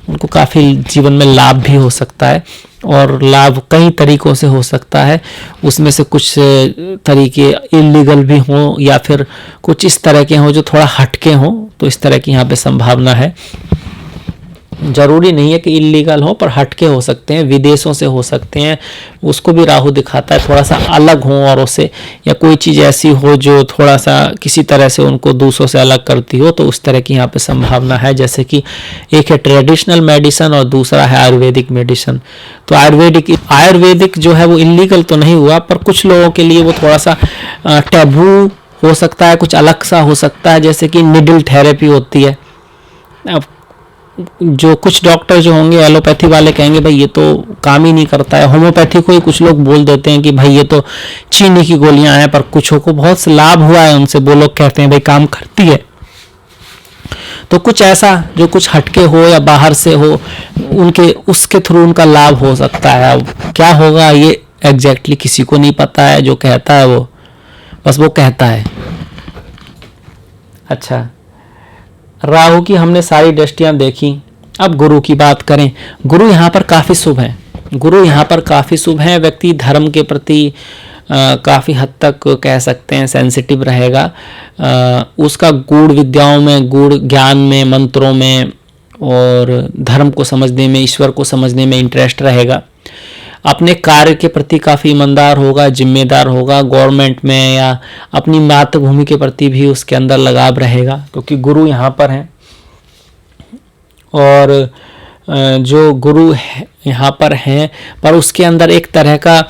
उनको काफ़ी जीवन में लाभ भी हो सकता है, और लाभ कई तरीकों से हो सकता है। उसमें से कुछ तरीके इलीगल भी हों, या फिर कुछ इस तरह के हों जो थोड़ा हटके हों, तो इस तरह की यहाँ पे संभावना है। जरूरी नहीं है कि इलीगल हो, पर हटके हो सकते हैं, विदेशों से हो सकते हैं, उसको भी राहु दिखाता है। थोड़ा सा अलग हो और उससे, या कोई चीज़ ऐसी हो जो थोड़ा सा किसी तरह से उनको दूसरों से अलग करती हो, तो उस तरह की यहाँ पे संभावना है। जैसे कि एक है ट्रेडिशनल मेडिसिन और दूसरा है आयुर्वेदिक मेडिसिन। तो आयुर्वेदिक जो है वो इलीगल तो नहीं हुआ, पर कुछ लोगों के लिए वो थोड़ा सा टैबू हो सकता है, कुछ अलग सा हो सकता है। जैसे कि निडल थेरेपी होती है। अब जो कुछ डॉक्टर जो होंगे एलोपैथी वाले कहेंगे भाई ये तो काम ही नहीं करता है। होम्योपैथी को ही कुछ लोग बोल देते हैं कि भाई ये तो चीनी की गोलियां हैं, पर कुछों को बहुत से लाभ हुआ है उनसे, वो लोग कहते हैं भाई काम करती है। तो कुछ ऐसा जो कुछ हटके हो या बाहर से हो, उनके उसके थ्रू उनका लाभ हो सकता है। अब क्या होगा ये एग्जैक्टली किसी को नहीं पता है, जो कहता है वो बस वो कहता है। अच्छा, राहु की हमने सारी दृष्टियां देखी। अब गुरु की बात करें। गुरु यहाँ पर काफ़ी शुभ है। गुरु यहाँ पर काफ़ी शुभ है। व्यक्ति धर्म के प्रति काफ़ी हद तक कह सकते हैं सेंसिटिव रहेगा। उसका गूढ़ विद्याओं में, गूढ़ ज्ञान में, मंत्रों में और धर्म को समझने में, ईश्वर को समझने में इंटरेस्ट रहेगा। अपने कार्य के प्रति काफ़ी ईमानदार होगा, जिम्मेदार होगा। गवर्नमेंट में या अपनी मातृभूमि के प्रति भी उसके अंदर लगाव रहेगा, क्योंकि गुरु यहाँ पर हैं। और जो गुरु यहाँ पर हैं, पर उसके अंदर एक तरह का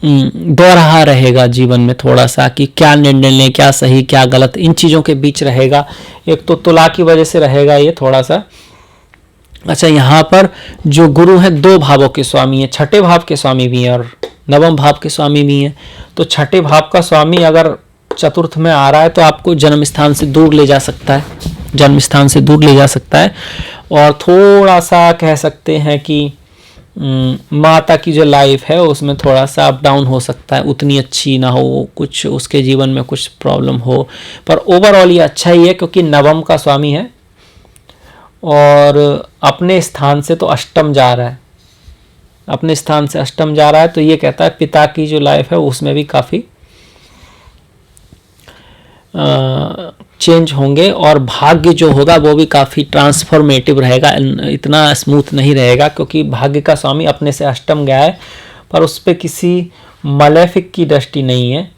दोहरा रहेगा जीवन में थोड़ा सा, कि क्या निर्णय लें, क्या सही क्या गलत, इन चीज़ों के बीच रहेगा। एक तो तुला की वजह से रहेगा ये थोड़ा सा। अच्छा, यहाँ पर जो गुरु है 2 भावों के स्वामी है, छठे भाव के स्वामी भी हैं और नवम भाव के स्वामी भी हैं। तो छठे भाव का स्वामी अगर चतुर्थ में आ रहा है तो आपको जन्म स्थान से दूर ले जा सकता है, जन्म स्थान से दूर ले जा सकता है। और थोड़ा सा कह सकते हैं कि माता की जो लाइफ है उसमें थोड़ा सा अप डाउन हो सकता है, उतनी अच्छी ना हो, कुछ उसके जीवन में कुछ प्रॉब्लम हो। पर ओवरऑल ये अच्छा ही है, क्योंकि नवम का स्वामी है और अपने स्थान से तो अष्टम जा रहा है, अपने स्थान से अष्टम जा रहा है। तो ये कहता है पिता की जो लाइफ है उसमें भी काफ़ी चेंज होंगे, और भाग्य जो होगा वो भी काफ़ी ट्रांसफॉर्मेटिव रहेगा, इतना स्मूथ नहीं रहेगा, क्योंकि भाग्य का स्वामी अपने से अष्टम गया है, पर उस पर किसी मलेफिक की दृष्टि नहीं है।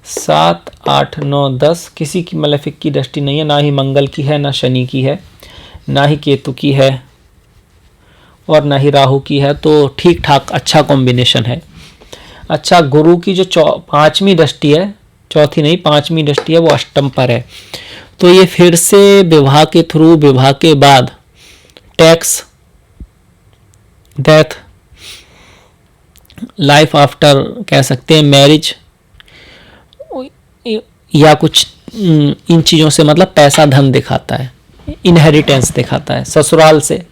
7, 8, 9, 10 किसी की मलेफिक की दृष्टि नहीं है, ना ही मंगल की है, ना शनि की है, ना ही केतु की है और ना ही राहु की है। तो ठीक ठाक अच्छा कॉम्बिनेशन है। अच्छा, गुरु की जो 5वीं दृष्टि है, चौथी नहीं 5वीं दृष्टि है, वो अष्टम पर है। तो ये फिर से विवाह के थ्रू, विवाह के बाद टैक्स, डेथ, लाइफ आफ्टर कह सकते हैं, मैरिज या कुछ इन चीज़ों से, मतलब पैसा धन दिखाता है, इनहेरिटेंस दिखाता है ससुराल से,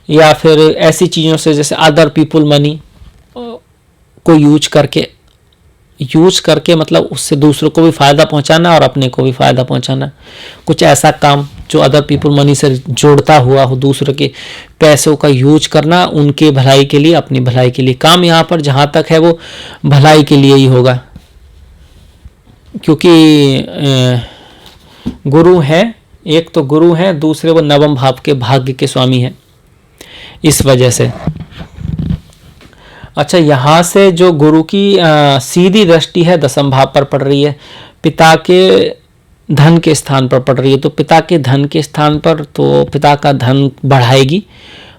या फिर ऐसी चीज़ों से जैसे अदर पीपुल मनी को यूज करके मतलब उससे दूसरों को भी फ़ायदा पहुंचाना और अपने को भी फ़ायदा पहुंचाना। कुछ ऐसा काम जो अदर पीपुल मनी से जोड़ता हुआ हो, दूसरों के पैसों का यूज करना उनके भलाई के लिए, अपनी भलाई के लिए। काम यहाँ पर जहाँ तक है वो भलाई के लिए ही होगा, क्योंकि गुरु है, एक तो गुरु है, दूसरे वो नवम भाव के भाग्य के स्वामी हैं, इस वजह से। अच्छा, यहाँ से जो गुरु की सीधी दृष्टि है 10वें भाव पर पड़ रही है, पिता के धन के स्थान पर पड़ रही है। तो पिता के धन के स्थान पर तो पिता का धन बढ़ाएगी,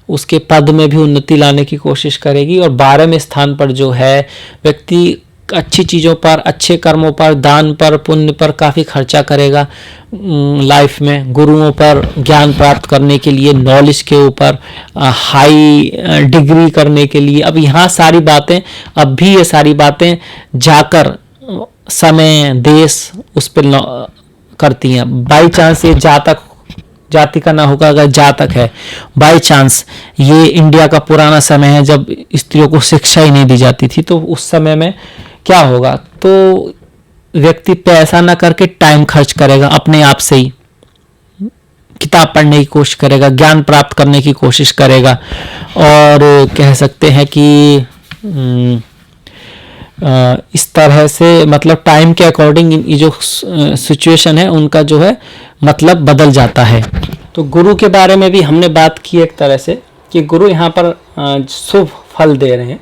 उसके पद में भी उन्नति लाने की कोशिश करेगी। और 12वें स्थान पर जो है व्यक्ति अच्छी चीज़ों पर, अच्छे कर्मों पर, दान पर, पुण्य पर काफ़ी खर्चा करेगा लाइफ में, गुरुओं पर ज्ञान प्राप्त करने के लिए, नॉलेज के ऊपर, हाई डिग्री करने के लिए। अब यहाँ सारी बातें, अब भी ये सारी बातें जाकर समय, देश उस पर करती हैं। बाई चांस ये जाति का ना होगा, अगर जातक है, बाई चांस ये इंडिया का पुराना समय है जब स्त्रियों को शिक्षा ही नहीं दी जाती थी, तो उस समय में क्या होगा, तो व्यक्ति पैसा ना करके टाइम खर्च करेगा, अपने आप से ही किताब पढ़ने की कोशिश करेगा, ज्ञान प्राप्त करने की कोशिश करेगा। और कह सकते हैं कि इस तरह से मतलब टाइम के अकॉर्डिंग ये जो सिचुएशन है उनका जो है मतलब बदल जाता है। तो गुरु के बारे में भी हमने बात की एक तरह से कि गुरु यहाँ पर शुभ फल दे रहे हैं।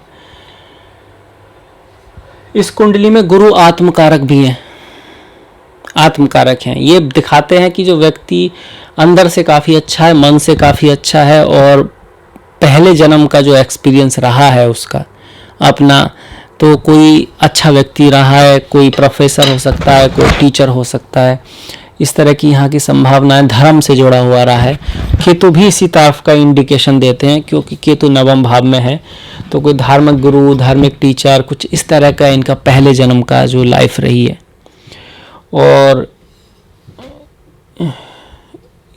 इस कुंडली में गुरु आत्मकारक भी है, आत्मकारक हैं। ये दिखाते हैं कि जो व्यक्ति अंदर से काफ़ी अच्छा है, मन से काफ़ी अच्छा है और पहले जन्म का जो एक्सपीरियंस रहा है उसका अपना, तो कोई अच्छा व्यक्ति रहा है, कोई प्रोफेसर हो सकता है, कोई टीचर हो सकता है, इस तरह की यहाँ की संभावनाएं, धर्म से जुड़ा हुआ रहा है। केतु भी इसी तरफ का इंडिकेशन देते हैं क्योंकि केतु नवम भाव में है, तो कोई धार्मिक गुरु, धार्मिक टीचर, कुछ इस तरह का इनका पहले जन्म का जो लाइफ रही है। और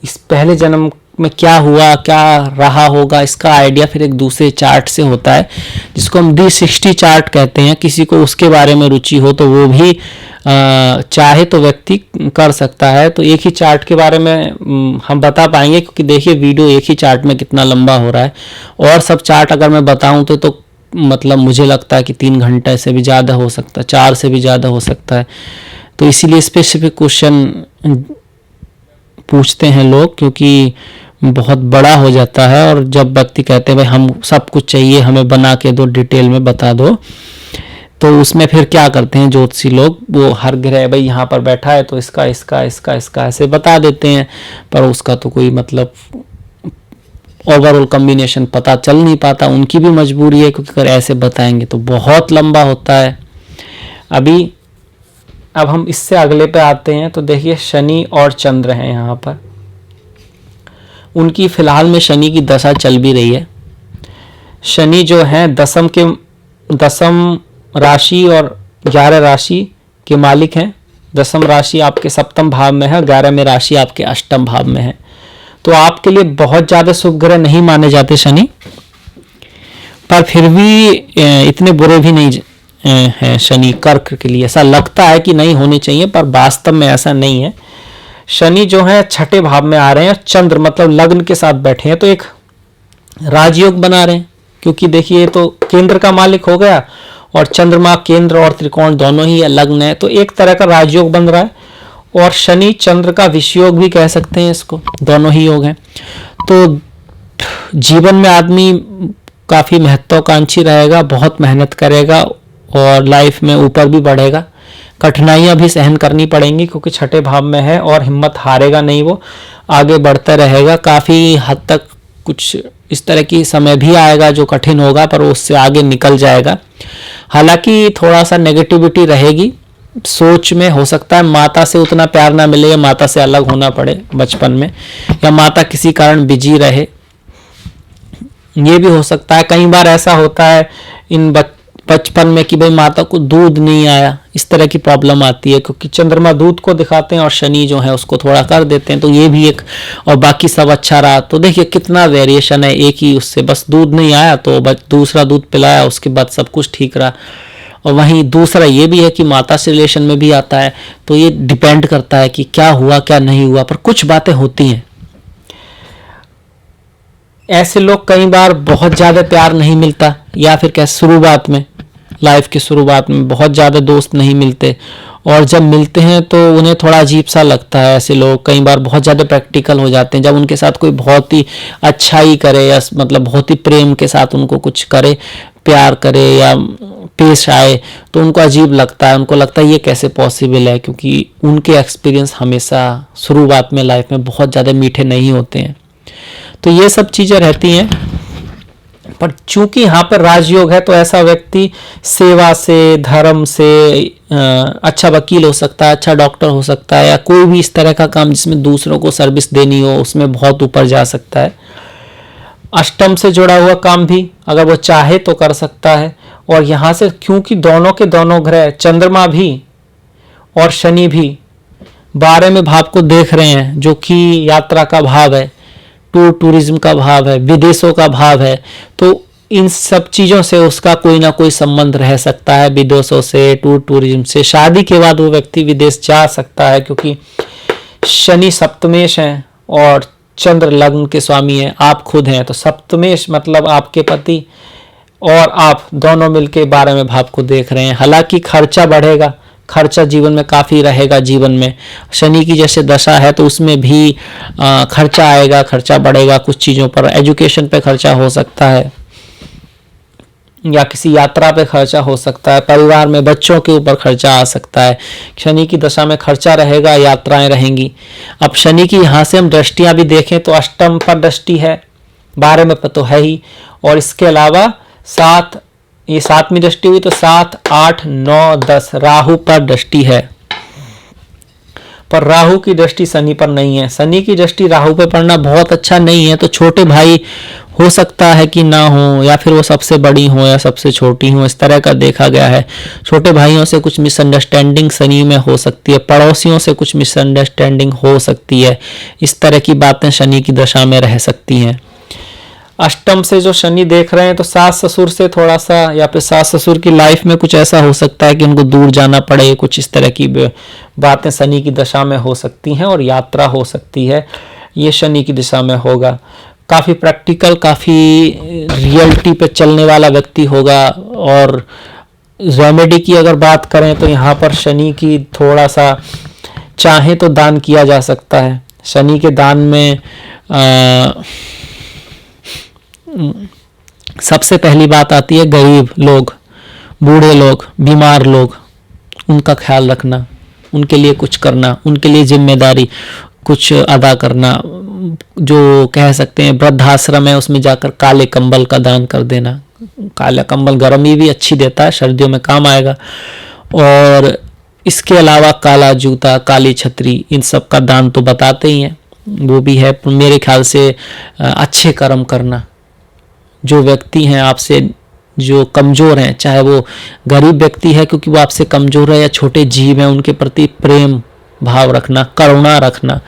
इस पहले जन्म में क्या हुआ, क्या रहा होगा, इसका आइडिया फिर एक दूसरे चार्ट से होता है जिसको हम D60 चार्ट कहते हैं। किसी को उसके बारे में रुचि हो तो वो भी चाहे तो व्यक्ति कर सकता है। तो एक ही चार्ट के बारे में हम बता पाएंगे क्योंकि देखिए वीडियो एक ही चार्ट में कितना लंबा हो रहा है, और सब चार्ट अगर मैं बताऊं तो मतलब मुझे लगता है कि 3 घंटे से भी ज़्यादा हो सकता है, 4 से भी ज़्यादा हो सकता है। तो इसीलिए स्पेसिफिक क्वेश्चन पूछते हैं लोग क्योंकि बहुत बड़ा हो जाता है, और जब व्यक्ति कहते हैं भाई हम सब कुछ चाहिए, हमें बना के दो, डिटेल में बता दो, तो उसमें फिर क्या करते हैं ज्योतिषी लोग, वो हर ग्रह भाई यहाँ पर बैठा है तो इसका इसका इसका इसका ऐसे बता देते हैं, पर उसका तो कोई मतलब ओवरऑल कॉम्बिनेशन पता चल नहीं पाता। उनकी भी मजबूरी है क्योंकि अगर ऐसे बताएंगे तो बहुत लंबा होता है। अब हम इससे अगले पे आते हैं। तो देखिए शनि और चंद्र हैं यहाँ पर, उनकी फिलहाल में शनि की दशा चल भी रही है। शनि जो है दसम राशि और 11 राशि के मालिक हैं। दसम राशि आपके सप्तम भाव में है, 11वें राशि आपके अष्टम भाव में है। तो आपके लिए बहुत ज़्यादा शुभ ग्रह नहीं माने जाते शनि, पर फिर भी इतने बुरे भी नहीं हैं शनि कर्क के लिए। ऐसा लगता है कि नहीं होने चाहिए पर वास्तव में ऐसा नहीं है। शनि जो है 6ठे भाव में आ रहे हैं, चंद्र मतलब लग्न के साथ बैठे हैं, तो एक राजयोग बना रहे हैं क्योंकि देखिए ये तो केंद्र का मालिक हो गया और चंद्रमा केंद्र और त्रिकोण दोनों ही लग्न है, तो एक तरह का राजयोग बन रहा है। और शनि चंद्र का विषयोग भी कह सकते हैं इसको, दोनों ही योग हैं। तो जीवन में आदमी काफ़ी महत्वाकांक्षी रहेगा, बहुत मेहनत करेगा और लाइफ में ऊपर भी बढ़ेगा। कठिनाइयां भी सहन करनी पड़ेंगी क्योंकि 6ठे भाव में है, और हिम्मत हारेगा नहीं, वो आगे बढ़ता रहेगा। काफ़ी हद तक कुछ इस तरह की समय भी आएगा जो कठिन होगा, पर वो उससे आगे निकल जाएगा। हालांकि थोड़ा सा नेगेटिविटी रहेगी सोच में, हो सकता है माता से उतना प्यार ना मिले, या माता से अलग होना पड़े बचपन में, या माता किसी कारण बिजी रहे, ये भी हो सकता है। कई बार ऐसा होता है इन बचपन में कि भाई माता को दूध नहीं आया, इस तरह की प्रॉब्लम आती है क्योंकि चंद्रमा दूध को दिखाते हैं और शनि जो है उसको थोड़ा कर देते हैं, तो ये भी एक। और बाकी सब अच्छा रहा तो देखिए कितना वेरिएशन है, एक ही उससे बस दूध नहीं आया तो दूसरा दूध पिलाया, उसके बाद सब कुछ ठीक रहा। और वहीं दूसरा ये भी है कि माता से रिलेशन में भी आता है, तो ये डिपेंड करता है कि क्या हुआ क्या नहीं हुआ, पर कुछ बातें होती हैं। ऐसे लोग कई बार बहुत ज़्यादा प्यार नहीं मिलता, या फिर कैसे शुरुआत में, लाइफ की शुरुआत में बहुत ज़्यादा दोस्त नहीं मिलते, और जब मिलते हैं तो उन्हें थोड़ा अजीब सा लगता है। ऐसे लोग कई बार बहुत ज़्यादा प्रैक्टिकल हो जाते हैं। जब उनके साथ कोई बहुत ही अच्छा ही करे, या मतलब बहुत ही प्रेम के साथ उनको कुछ करे, प्यार करे या पेश आए, तो उनको अजीब लगता है। उनको लगता है ये कैसे पॉसिबल है, क्योंकि उनके एक्सपीरियंस हमेशा शुरुआत में लाइफ में बहुत ज़्यादा मीठे नहीं होते हैं। तो ये सब चीज़ें रहती हैं, पर चूंकि यहाँ पर राजयोग है तो ऐसा व्यक्ति सेवा से, धर्म से अच्छा वकील हो सकता है, अच्छा डॉक्टर हो सकता है, या कोई भी इस तरह का काम जिसमें दूसरों को सर्विस देनी हो, उसमें बहुत ऊपर जा सकता है। अष्टम से जुड़ा हुआ काम भी अगर वो चाहे तो कर सकता है। और यहाँ से क्योंकि दोनों के दोनों ग्रह चंद्रमा भी और शनि भी 12वें भाव को देख रहे हैं, जो कि यात्रा का भाव है, टूरिज्म का भाव है, विदेशों का भाव है, तो इन सब चीज़ों से उसका कोई ना कोई संबंध रह सकता है, विदेशों से, टूरिज्म से। शादी के बाद वो व्यक्ति विदेश जा सकता है क्योंकि शनि सप्तमेश है और चंद्र लग्न के स्वामी है, आप खुद हैं। तो सप्तमेश मतलब आपके पति और आप दोनों मिलके 12वें भाव को देख रहे हैं। हालांकि खर्चा बढ़ेगा खर्चा जीवन में काफ़ी रहेगा। जीवन में शनि की जैसे दशा है तो उसमें भी खर्चा आएगा, खर्चा बढ़ेगा कुछ चीज़ों पर। एजुकेशन पे खर्चा हो सकता है या किसी यात्रा पे खर्चा हो सकता है, परिवार में बच्चों के ऊपर खर्चा आ सकता है। शनि की दशा में खर्चा रहेगा, यात्राएं रहेंगी। अब शनि की यहाँ से हम दृष्टियां भी देखें तो अष्टम पर दृष्टि है, 12वें पर तो है ही, और इसके अलावा 7, ये 7वीं दृष्टि हुई तो 7, 8, 9, 10 राहु पर दृष्टि है। पर राहु की दृष्टि शनि पर नहीं है। शनि की दृष्टि राहु पे पड़ना बहुत अच्छा नहीं है। तो छोटे भाई हो सकता है कि ना हो, या फिर वो सबसे बड़ी हो या सबसे छोटी हो, इस तरह का देखा गया है। छोटे भाइयों से कुछ मिसअंडरस्टैंडिंग शनि में हो सकती है, पड़ोसियों से कुछ मिसअंडरस्टैंडिंग हो सकती है, इस तरह की बातें शनि की दशा में रह सकती हैं। अष्टम से जो शनि देख रहे हैं तो सास ससुर से थोड़ा सा, या फिर सास ससुर की लाइफ में कुछ ऐसा हो सकता है कि उनको दूर जाना पड़े, कुछ इस तरह की बातें शनि की दशा में हो सकती हैं, और यात्रा हो सकती है, ये शनि की दिशा में होगा। काफ़ी प्रैक्टिकल, काफ़ी रियलिटी पे चलने वाला व्यक्ति होगा। और रेमेडी की अगर बात करें तो यहाँ पर शनि की थोड़ा सा चाहे तो दान किया जा सकता है। शनि के दान में सबसे पहली बात आती है गरीब लोग, बूढ़े लोग, बीमार लोग, उनका ख्याल रखना, उनके लिए कुछ करना, उनके लिए जिम्मेदारी कुछ अदा करना। जो कह सकते हैं वृद्धाश्रम है उसमें जाकर काले कंबल का दान कर देना। काला कंबल गर्मी भी अच्छी देता है, सर्दियों में काम आएगा। और इसके अलावा काला जूता, काली छतरी, इन सब का दान तो बताते ही हैं, वो भी है। मेरे ख्याल से अच्छे कर्म करना, जो व्यक्ति हैं आपसे जो कमज़ोर हैं, चाहे वो गरीब व्यक्ति है क्योंकि वो आपसे कमज़ोर है, या छोटे जीव हैं, उनके प्रति प्रेम भाव रखना, करुणा रखना।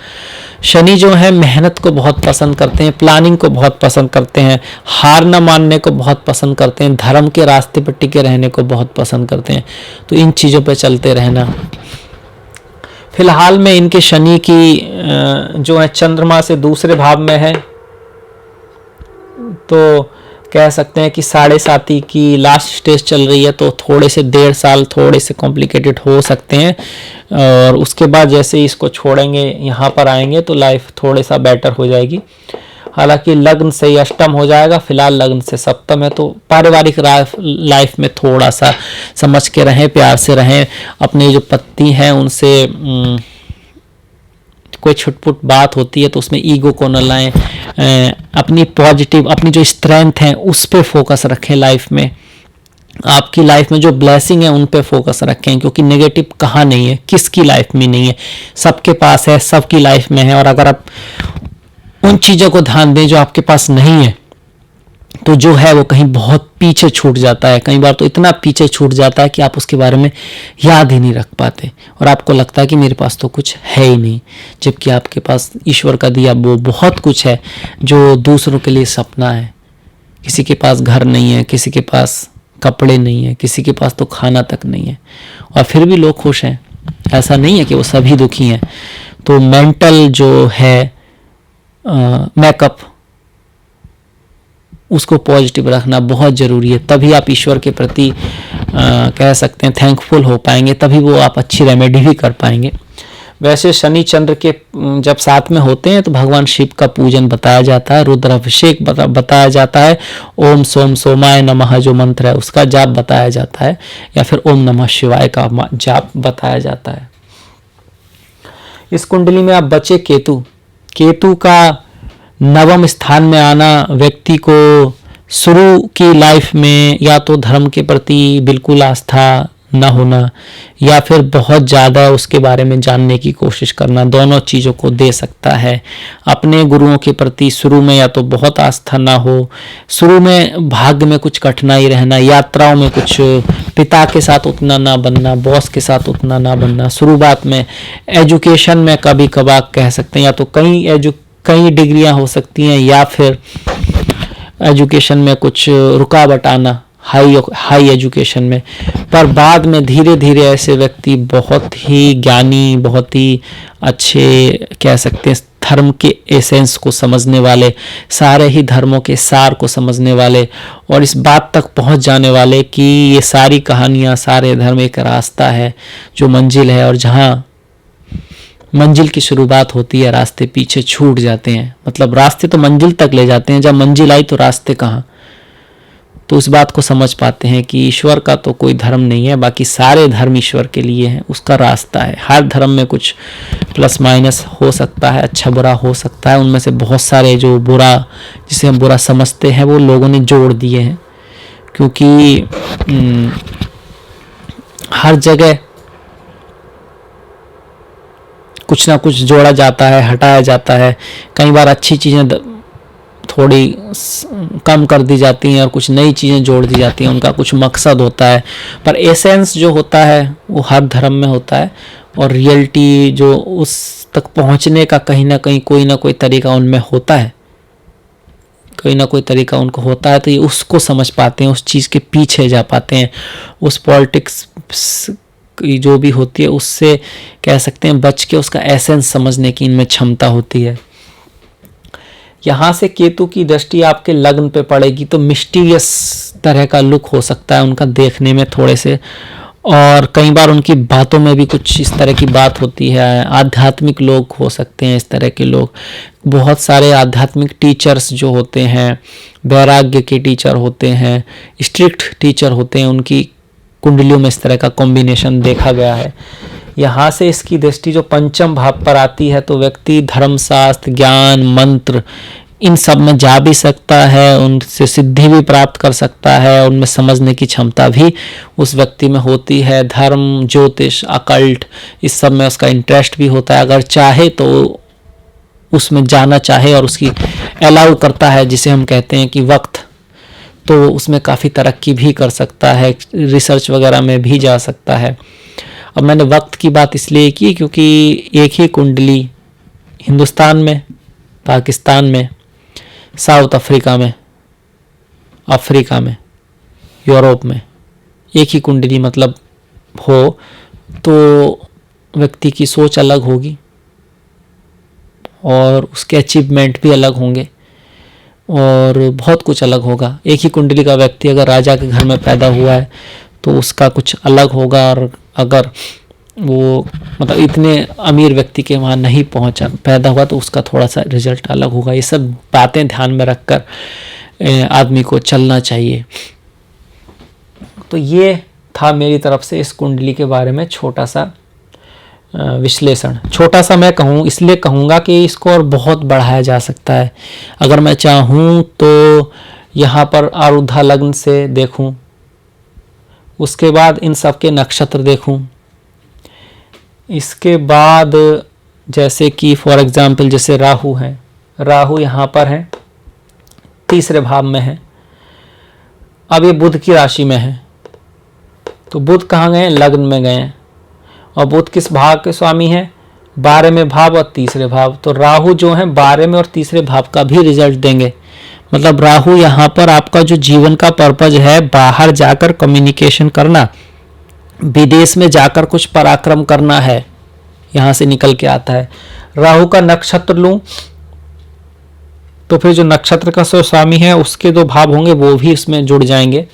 शनि जो है मेहनत को बहुत पसंद करते हैं, प्लानिंग को बहुत पसंद करते हैं, हार न मानने को बहुत पसंद करते हैं, धर्म के रास्ते पर टिके रहने को बहुत पसंद करते हैं। तो इन चीज़ों पर चलते रहना। फिलहाल में इनके शनि की जो है चंद्रमा से दूसरे भाव में है, तो कह सकते हैं कि 7.5 की लास्ट स्टेज चल रही है, तो थोड़े से 1.5 साल थोड़े से कॉम्प्लिकेटेड हो सकते हैं। और उसके बाद जैसे ही इसको छोड़ेंगे, यहाँ पर आएंगे तो लाइफ थोड़े सा बेटर हो जाएगी। हालांकि लग्न से ही अष्टम हो जाएगा, फिलहाल लग्न से सप्तम है, तो पारिवारिक लाइफ में थोड़ा सा समझ के रहें, प्यार से रहें। अपने जो पति हैं उनसे कोई छुटपुट बात होती है तो उसमें ईगो को न लाएं, अपनी पॉजिटिव, अपनी जो स्ट्रेंथ है उस पे फोकस रखें। लाइफ में आपकी लाइफ में जो ब्लेसिंग है उन पे फोकस रखें, क्योंकि नेगेटिव कहाँ नहीं है, किसकी लाइफ में नहीं है, सबके पास है, सबकी लाइफ में है। और अगर आप उन चीज़ों को ध्यान दें जो आपके पास नहीं है, तो जो है वो कहीं बहुत पीछे छूट जाता है। कई बार तो इतना पीछे छूट जाता है कि आप उसके बारे में याद ही नहीं रख पाते, और आपको लगता है कि मेरे पास तो कुछ है ही नहीं, जबकि आपके पास ईश्वर का दिया वो बहुत कुछ है जो दूसरों के लिए सपना है। किसी के पास घर नहीं है, किसी के पास कपड़े नहीं है, किसी के पास तो खाना तक नहीं है, और फिर भी लोग खुश हैं। ऐसा नहीं है कि वो सभी दुखी हैं। तो मेंटल जो है मेकअप, उसको पॉजिटिव रखना बहुत ज़रूरी है। तभी आप ईश्वर के प्रति कह सकते हैं थैंकफुल हो पाएंगे, तभी वो आप अच्छी रेमेडी भी कर पाएंगे। वैसे शनि चंद्र के जब साथ में होते हैं तो भगवान शिव का पूजन बताया जाता है, रुद्राभिषेक बताया जाता है, ओम सोम सोमाय नमः जो मंत्र है उसका जाप बताया जाता है, या फिर ओम नमः शिवाय का जाप बताया जाता है। इस कुंडली में आप बचे केतु का 9वें स्थान में आना व्यक्ति को शुरू की लाइफ में या तो धर्म के प्रति बिल्कुल आस्था न होना, या फिर बहुत ज़्यादा उसके बारे में जानने की कोशिश करना, दोनों चीज़ों को दे सकता है। अपने गुरुओं के प्रति शुरू में या तो बहुत आस्था ना हो, शुरू में भाग्य में कुछ कठिनाई रहना, यात्राओं में कुछ पिता के साथ उतना ना बनना, बॉस के साथ उतना ना बनना, शुरुआत में एजुकेशन में कभी कभार कह सकते हैं या तो कई डिग्रियां हो सकती हैं, या फिर एजुकेशन में कुछ रुकावट आना हाई एजुकेशन में। पर बाद में धीरे धीरे ऐसे व्यक्ति बहुत ही ज्ञानी, बहुत ही अच्छे कह सकते हैं धर्म के एसेंस को समझने वाले, सारे ही धर्मों के सार को समझने वाले और इस बात तक पहुंच जाने वाले कि ये सारी कहानियाँ, सारे धर्म एक रास्ता है जो मंजिल है, और जहाँ मंजिल की शुरुआत होती है रास्ते पीछे छूट जाते हैं। मतलब रास्ते तो मंजिल तक ले जाते हैं, जब मंजिल आई तो रास्ते कहाँ। तो उस बात को समझ पाते हैं कि ईश्वर का तो कोई धर्म नहीं है, बाकी सारे धर्म ईश्वर के लिए हैं, उसका रास्ता है। हर धर्म में कुछ प्लस माइनस हो सकता है, अच्छा बुरा हो सकता है। उनमें से बहुत सारे जो बुरा, जिसे हम बुरा समझते हैं, वो लोगों ने जोड़ दिए हैं, क्योंकि हर जगह कुछ ना कुछ जोड़ा जाता है, हटाया जाता है। कई बार अच्छी चीज़ें थोड़ी कम कर दी जाती हैं और कुछ नई चीज़ें जोड़ दी जाती हैं, उनका कुछ मकसद होता है। पर एसेंस जो होता है वो हर धर्म में होता है, और रियलिटी जो उस तक पहुंचने का कहीं ना कहीं कोई ना कोई तरीका उनमें होता है, कोई ना कोई तरीका उनको होता है। तो ये उसको समझ पाते हैं, उस चीज़ के पीछे जा पाते हैं। उस पॉलिटिक्स की जो भी होती है उससे कह सकते हैं बच के उसका एसेंस समझने की इनमें क्षमता होती है। यहाँ से केतु की दृष्टि आपके लग्न पे पड़ेगी तो मिस्टीरियस तरह का लुक हो सकता है उनका देखने में थोड़े से, और कई बार उनकी बातों में भी कुछ इस तरह की बात होती है। आध्यात्मिक लोग हो सकते हैं इस तरह के लोग। बहुत सारे आध्यात्मिक टीचर्स जो होते हैं, वैराग्य के टीचर होते हैं, स्ट्रिक्ट टीचर होते हैं, उनकी कुंडलियों में इस तरह का कॉम्बिनेशन देखा गया है। यहाँ से इसकी दृष्टि जो पंचम भाव पर आती है तो व्यक्ति धर्मशास्त्र, ज्ञान, मंत्र, इन सब में जा भी सकता है, उनसे सिद्धि भी प्राप्त कर सकता है, उनमें समझने की क्षमता भी उस व्यक्ति में होती है। धर्म, ज्योतिष, अकल्ट, इस सब में उसका इंटरेस्ट भी होता है। अगर चाहे तो उसमें जाना चाहे और उसकी अलाउ करता है, जिसे हम कहते हैं कि वक्त, तो उसमें काफ़ी तरक्की भी कर सकता है, रिसर्च वगैरह में भी जा सकता है। अब मैंने वक्त की बात इसलिए की क्योंकि एक ही कुंडली हिंदुस्तान में, पाकिस्तान में, साउथ अफ्रीका में, यूरोप में एक ही कुंडली मतलब हो तो व्यक्ति की सोच अलग होगी और उसके अचीवमेंट भी अलग होंगे और बहुत कुछ अलग होगा। एक ही कुंडली का व्यक्ति अगर राजा के घर में पैदा हुआ है तो उसका कुछ अलग होगा, और अगर वो मतलब इतने अमीर व्यक्ति के वहाँ नहीं पहुँचा पैदा हुआ तो उसका थोड़ा सा रिजल्ट अलग होगा। ये सब बातें ध्यान में रखकर आदमी को चलना चाहिए। तो ये था मेरी तरफ से इस कुंडली के बारे में छोटा सा विश्लेषण। छोटा सा मैं कहूँ इसलिए कहूँगा कि इसको और बहुत बढ़ाया जा सकता है। अगर मैं चाहूँ तो यहाँ पर आरुद्धा लग्न से देखूँ, उसके बाद इन सब के नक्षत्र देखूँ, इसके बाद जैसे कि फॉर एग्जांपल जैसे राहु है, राहु यहाँ पर है, तीसरे भाव में है। अब ये बुध की राशि में है तो बुध कहाँ गए? लग्न में गए। और बुध किस भाव के स्वामी हैं? 12वें भाव और तीसरे भाव। तो राहु जो है 12वें और तीसरे भाव का भी रिजल्ट देंगे। मतलब राहु यहाँ पर आपका जो जीवन का पर्पज है, बाहर जाकर कम्युनिकेशन करना, विदेश में जाकर कुछ पराक्रम करना है, यहाँ से निकल के आता है। राहु का नक्षत्र लूं तो फिर जो नक्षत्र का स्वामी है उसके 2 भाव होंगे, वो भी इसमें जुड़ जाएंगे।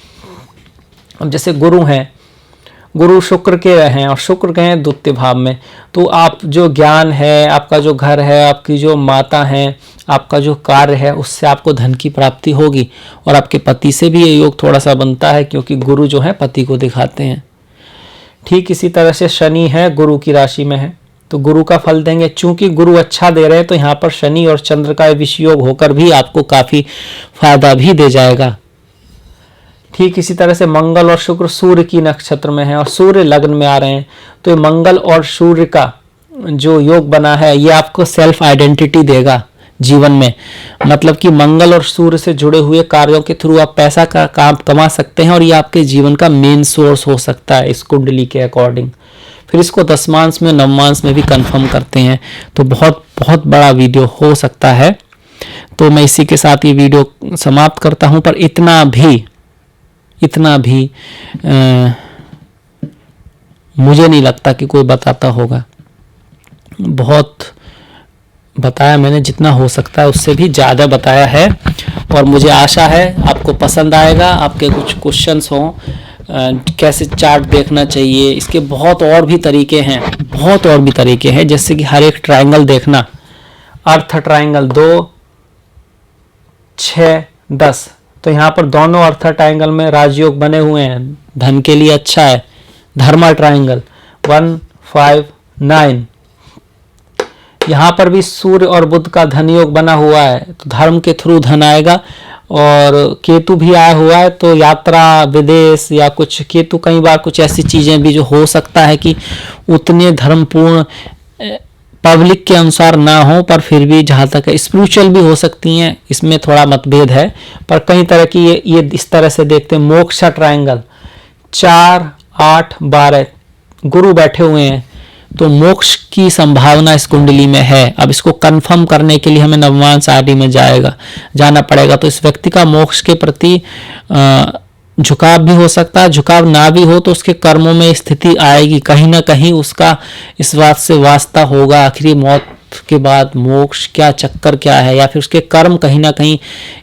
अब जैसे गुरु हैं, गुरु शुक्र के हैं और शुक्र के हैं द्वितीय भाव में, तो आप जो ज्ञान है, आपका जो घर है, आपकी जो माता है, आपका जो कार्य है, उससे आपको धन की प्राप्ति होगी। और आपके पति से भी ये योग थोड़ा सा बनता है क्योंकि गुरु जो है पति को दिखाते हैं। ठीक इसी तरह से शनि है, गुरु की राशि में है तो गुरु का फल देंगे। चूंकि गुरु अच्छा दे रहे हैं तो यहाँ पर शनि और चंद्र का विषयोग होकर भी आपको काफी फायदा भी दे जाएगा। ठीक इसी तरह से मंगल और शुक्र सूर्य की नक्षत्र में है और सूर्य लग्न में आ रहे हैं, तो ये मंगल और सूर्य का जो योग बना है ये आपको सेल्फ आइडेंटिटी देगा जीवन में। मतलब कि मंगल और सूर्य से जुड़े हुए कार्यों के थ्रू आप पैसा का काम कमा सकते हैं और ये आपके जीवन का मेन सोर्स हो सकता है इस कुंडली के अकॉर्डिंग। फिर इसको दशमांश में, नवमांश में भी कंफर्म करते हैं, तो बहुत बहुत बड़ा वीडियो हो सकता है। तो मैं इसी के साथ ये वीडियो समाप्त करता हूँ। पर इतना भी मुझे नहीं लगता कि कोई बताता होगा। बहुत बताया मैंने, जितना हो सकता है उससे भी ज़्यादा बताया है। और मुझे आशा है आपको पसंद आएगा। आपके कुछ क्वेश्चंस हों, कैसे चार्ट देखना चाहिए, इसके बहुत और भी तरीके हैं, बहुत और भी तरीके हैं। जैसे कि हर एक ट्रायंगल देखना, अर्थ ट्रायंगल 2, 6, 10, तो यहाँ पर दोनों अर्थ ट्रायंगल में राजयोग बने हुए हैं, धन के लिए अच्छा है। धर्मा ट्रायंगल 1, 5, 9, यहाँ पर भी सूर्य और बुध का धन योग बना हुआ है, तो धर्म के थ्रू धन आएगा। और केतु भी आया हुआ है, तो यात्रा, विदेश या कुछ, केतु कई बार कुछ ऐसी चीज़ें भी जो हो सकता है कि उतने धर्मपूर्ण पब्लिक के अनुसार ना हो, पर फिर भी जहाँ तक है स्पिरिचुअल भी हो सकती हैं, इसमें थोड़ा मतभेद है। पर कई तरह की ये इस तरह से देखते हैं। मोक्ष ट्रायंगल 4, 8, 12 गुरु बैठे हुए हैं, तो मोक्ष की संभावना इस कुंडली में है। अब इसको कंफर्म करने के लिए हमें नवमांश आदि में जाना पड़ेगा। तो इस व्यक्ति का मोक्ष के प्रति झुकाव भी हो सकता है, झुकाव ना भी हो तो उसके कर्मों में स्थिति आएगी, कहीं ना कहीं उसका इस बात से वास्ता होगा आखिरी मौत के बाद मोक्ष क्या चक्कर क्या है, या फिर उसके कर्म कहीं ना कहीं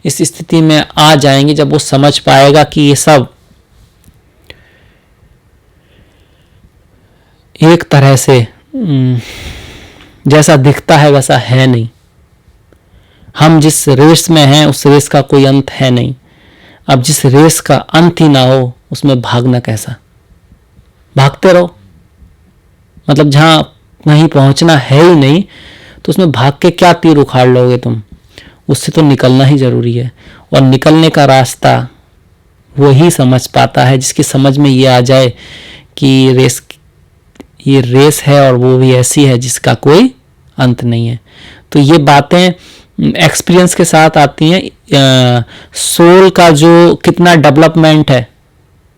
इस स्थिति में आ जाएंगे जब वो समझ पाएगा कि ये सब एक तरह से जैसा दिखता है वैसा है नहीं। हम जिस रेस में हैं उस रेस का कोई अंत है नहीं। अब जिस रेस का अंत ही ना हो उसमें भागना कैसा? भागते रहो, मतलब जहां कहीं पहुंचना है ही नहीं तो उसमें भाग के क्या तीर उखाड़ लोगे तुम? उससे तो निकलना ही जरूरी है। और निकलने का रास्ता वही समझ पाता है जिसकी समझ में ये आ जाए कि ये रेस है और वो भी ऐसी है जिसका कोई अंत नहीं है। तो ये बातें एक्सपीरियंस के साथ आती हैं। सोल का जो कितना डेवलपमेंट है,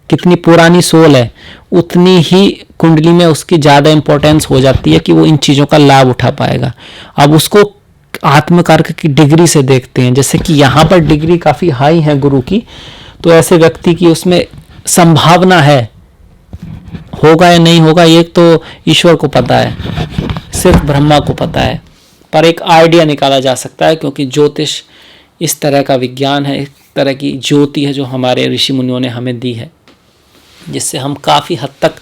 कितनी पुरानी सोल है, उतनी ही कुंडली में उसकी ज़्यादा इंपॉर्टेंस हो जाती है कि वो इन चीज़ों का लाभ उठा पाएगा। अब उसको आत्मकार्क की डिग्री से देखते हैं। जैसे कि यहाँ पर डिग्री काफ़ी हाई है गुरु की, तो ऐसे व्यक्ति की उसमें संभावना है। होगा या नहीं होगा ये तो ईश्वर को पता है, सिर्फ ब्रह्मा को पता है, पर एक आइडिया निकाला जा सकता है। क्योंकि ज्योतिष इस तरह का विज्ञान है, एक तरह की ज्योति है जो हमारे ऋषि मुनियों ने हमें दी है, जिससे हम काफ़ी हद तक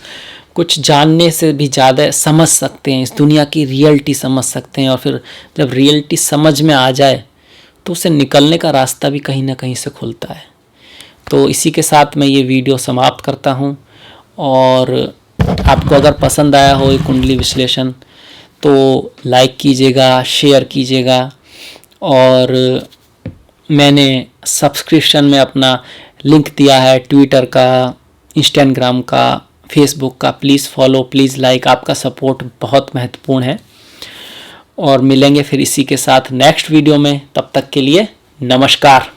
कुछ जानने से भी ज़्यादा समझ सकते हैं, इस दुनिया की रियलिटी समझ सकते हैं। और फिर जब रियलिटी समझ में आ जाए तो उसे निकलने का रास्ता भी कहीं ना कहीं से खुलता है। तो इसी के साथ मैं ये वीडियो समाप्त करता हूँ। और आपको अगर पसंद आया हो ये कुंडली विश्लेषण तो लाइक कीजिएगा, शेयर कीजिएगा। और मैंने सब्सक्रिप्शन में अपना लिंक दिया है, ट्विटर का, इंस्टाग्राम का, फेसबुक का। प्लीज़ फॉलो, प्लीज़ लाइक, आपका सपोर्ट बहुत महत्वपूर्ण है। और मिलेंगे फिर इसी के साथ नेक्स्ट वीडियो में, तब तक के लिए नमस्कार।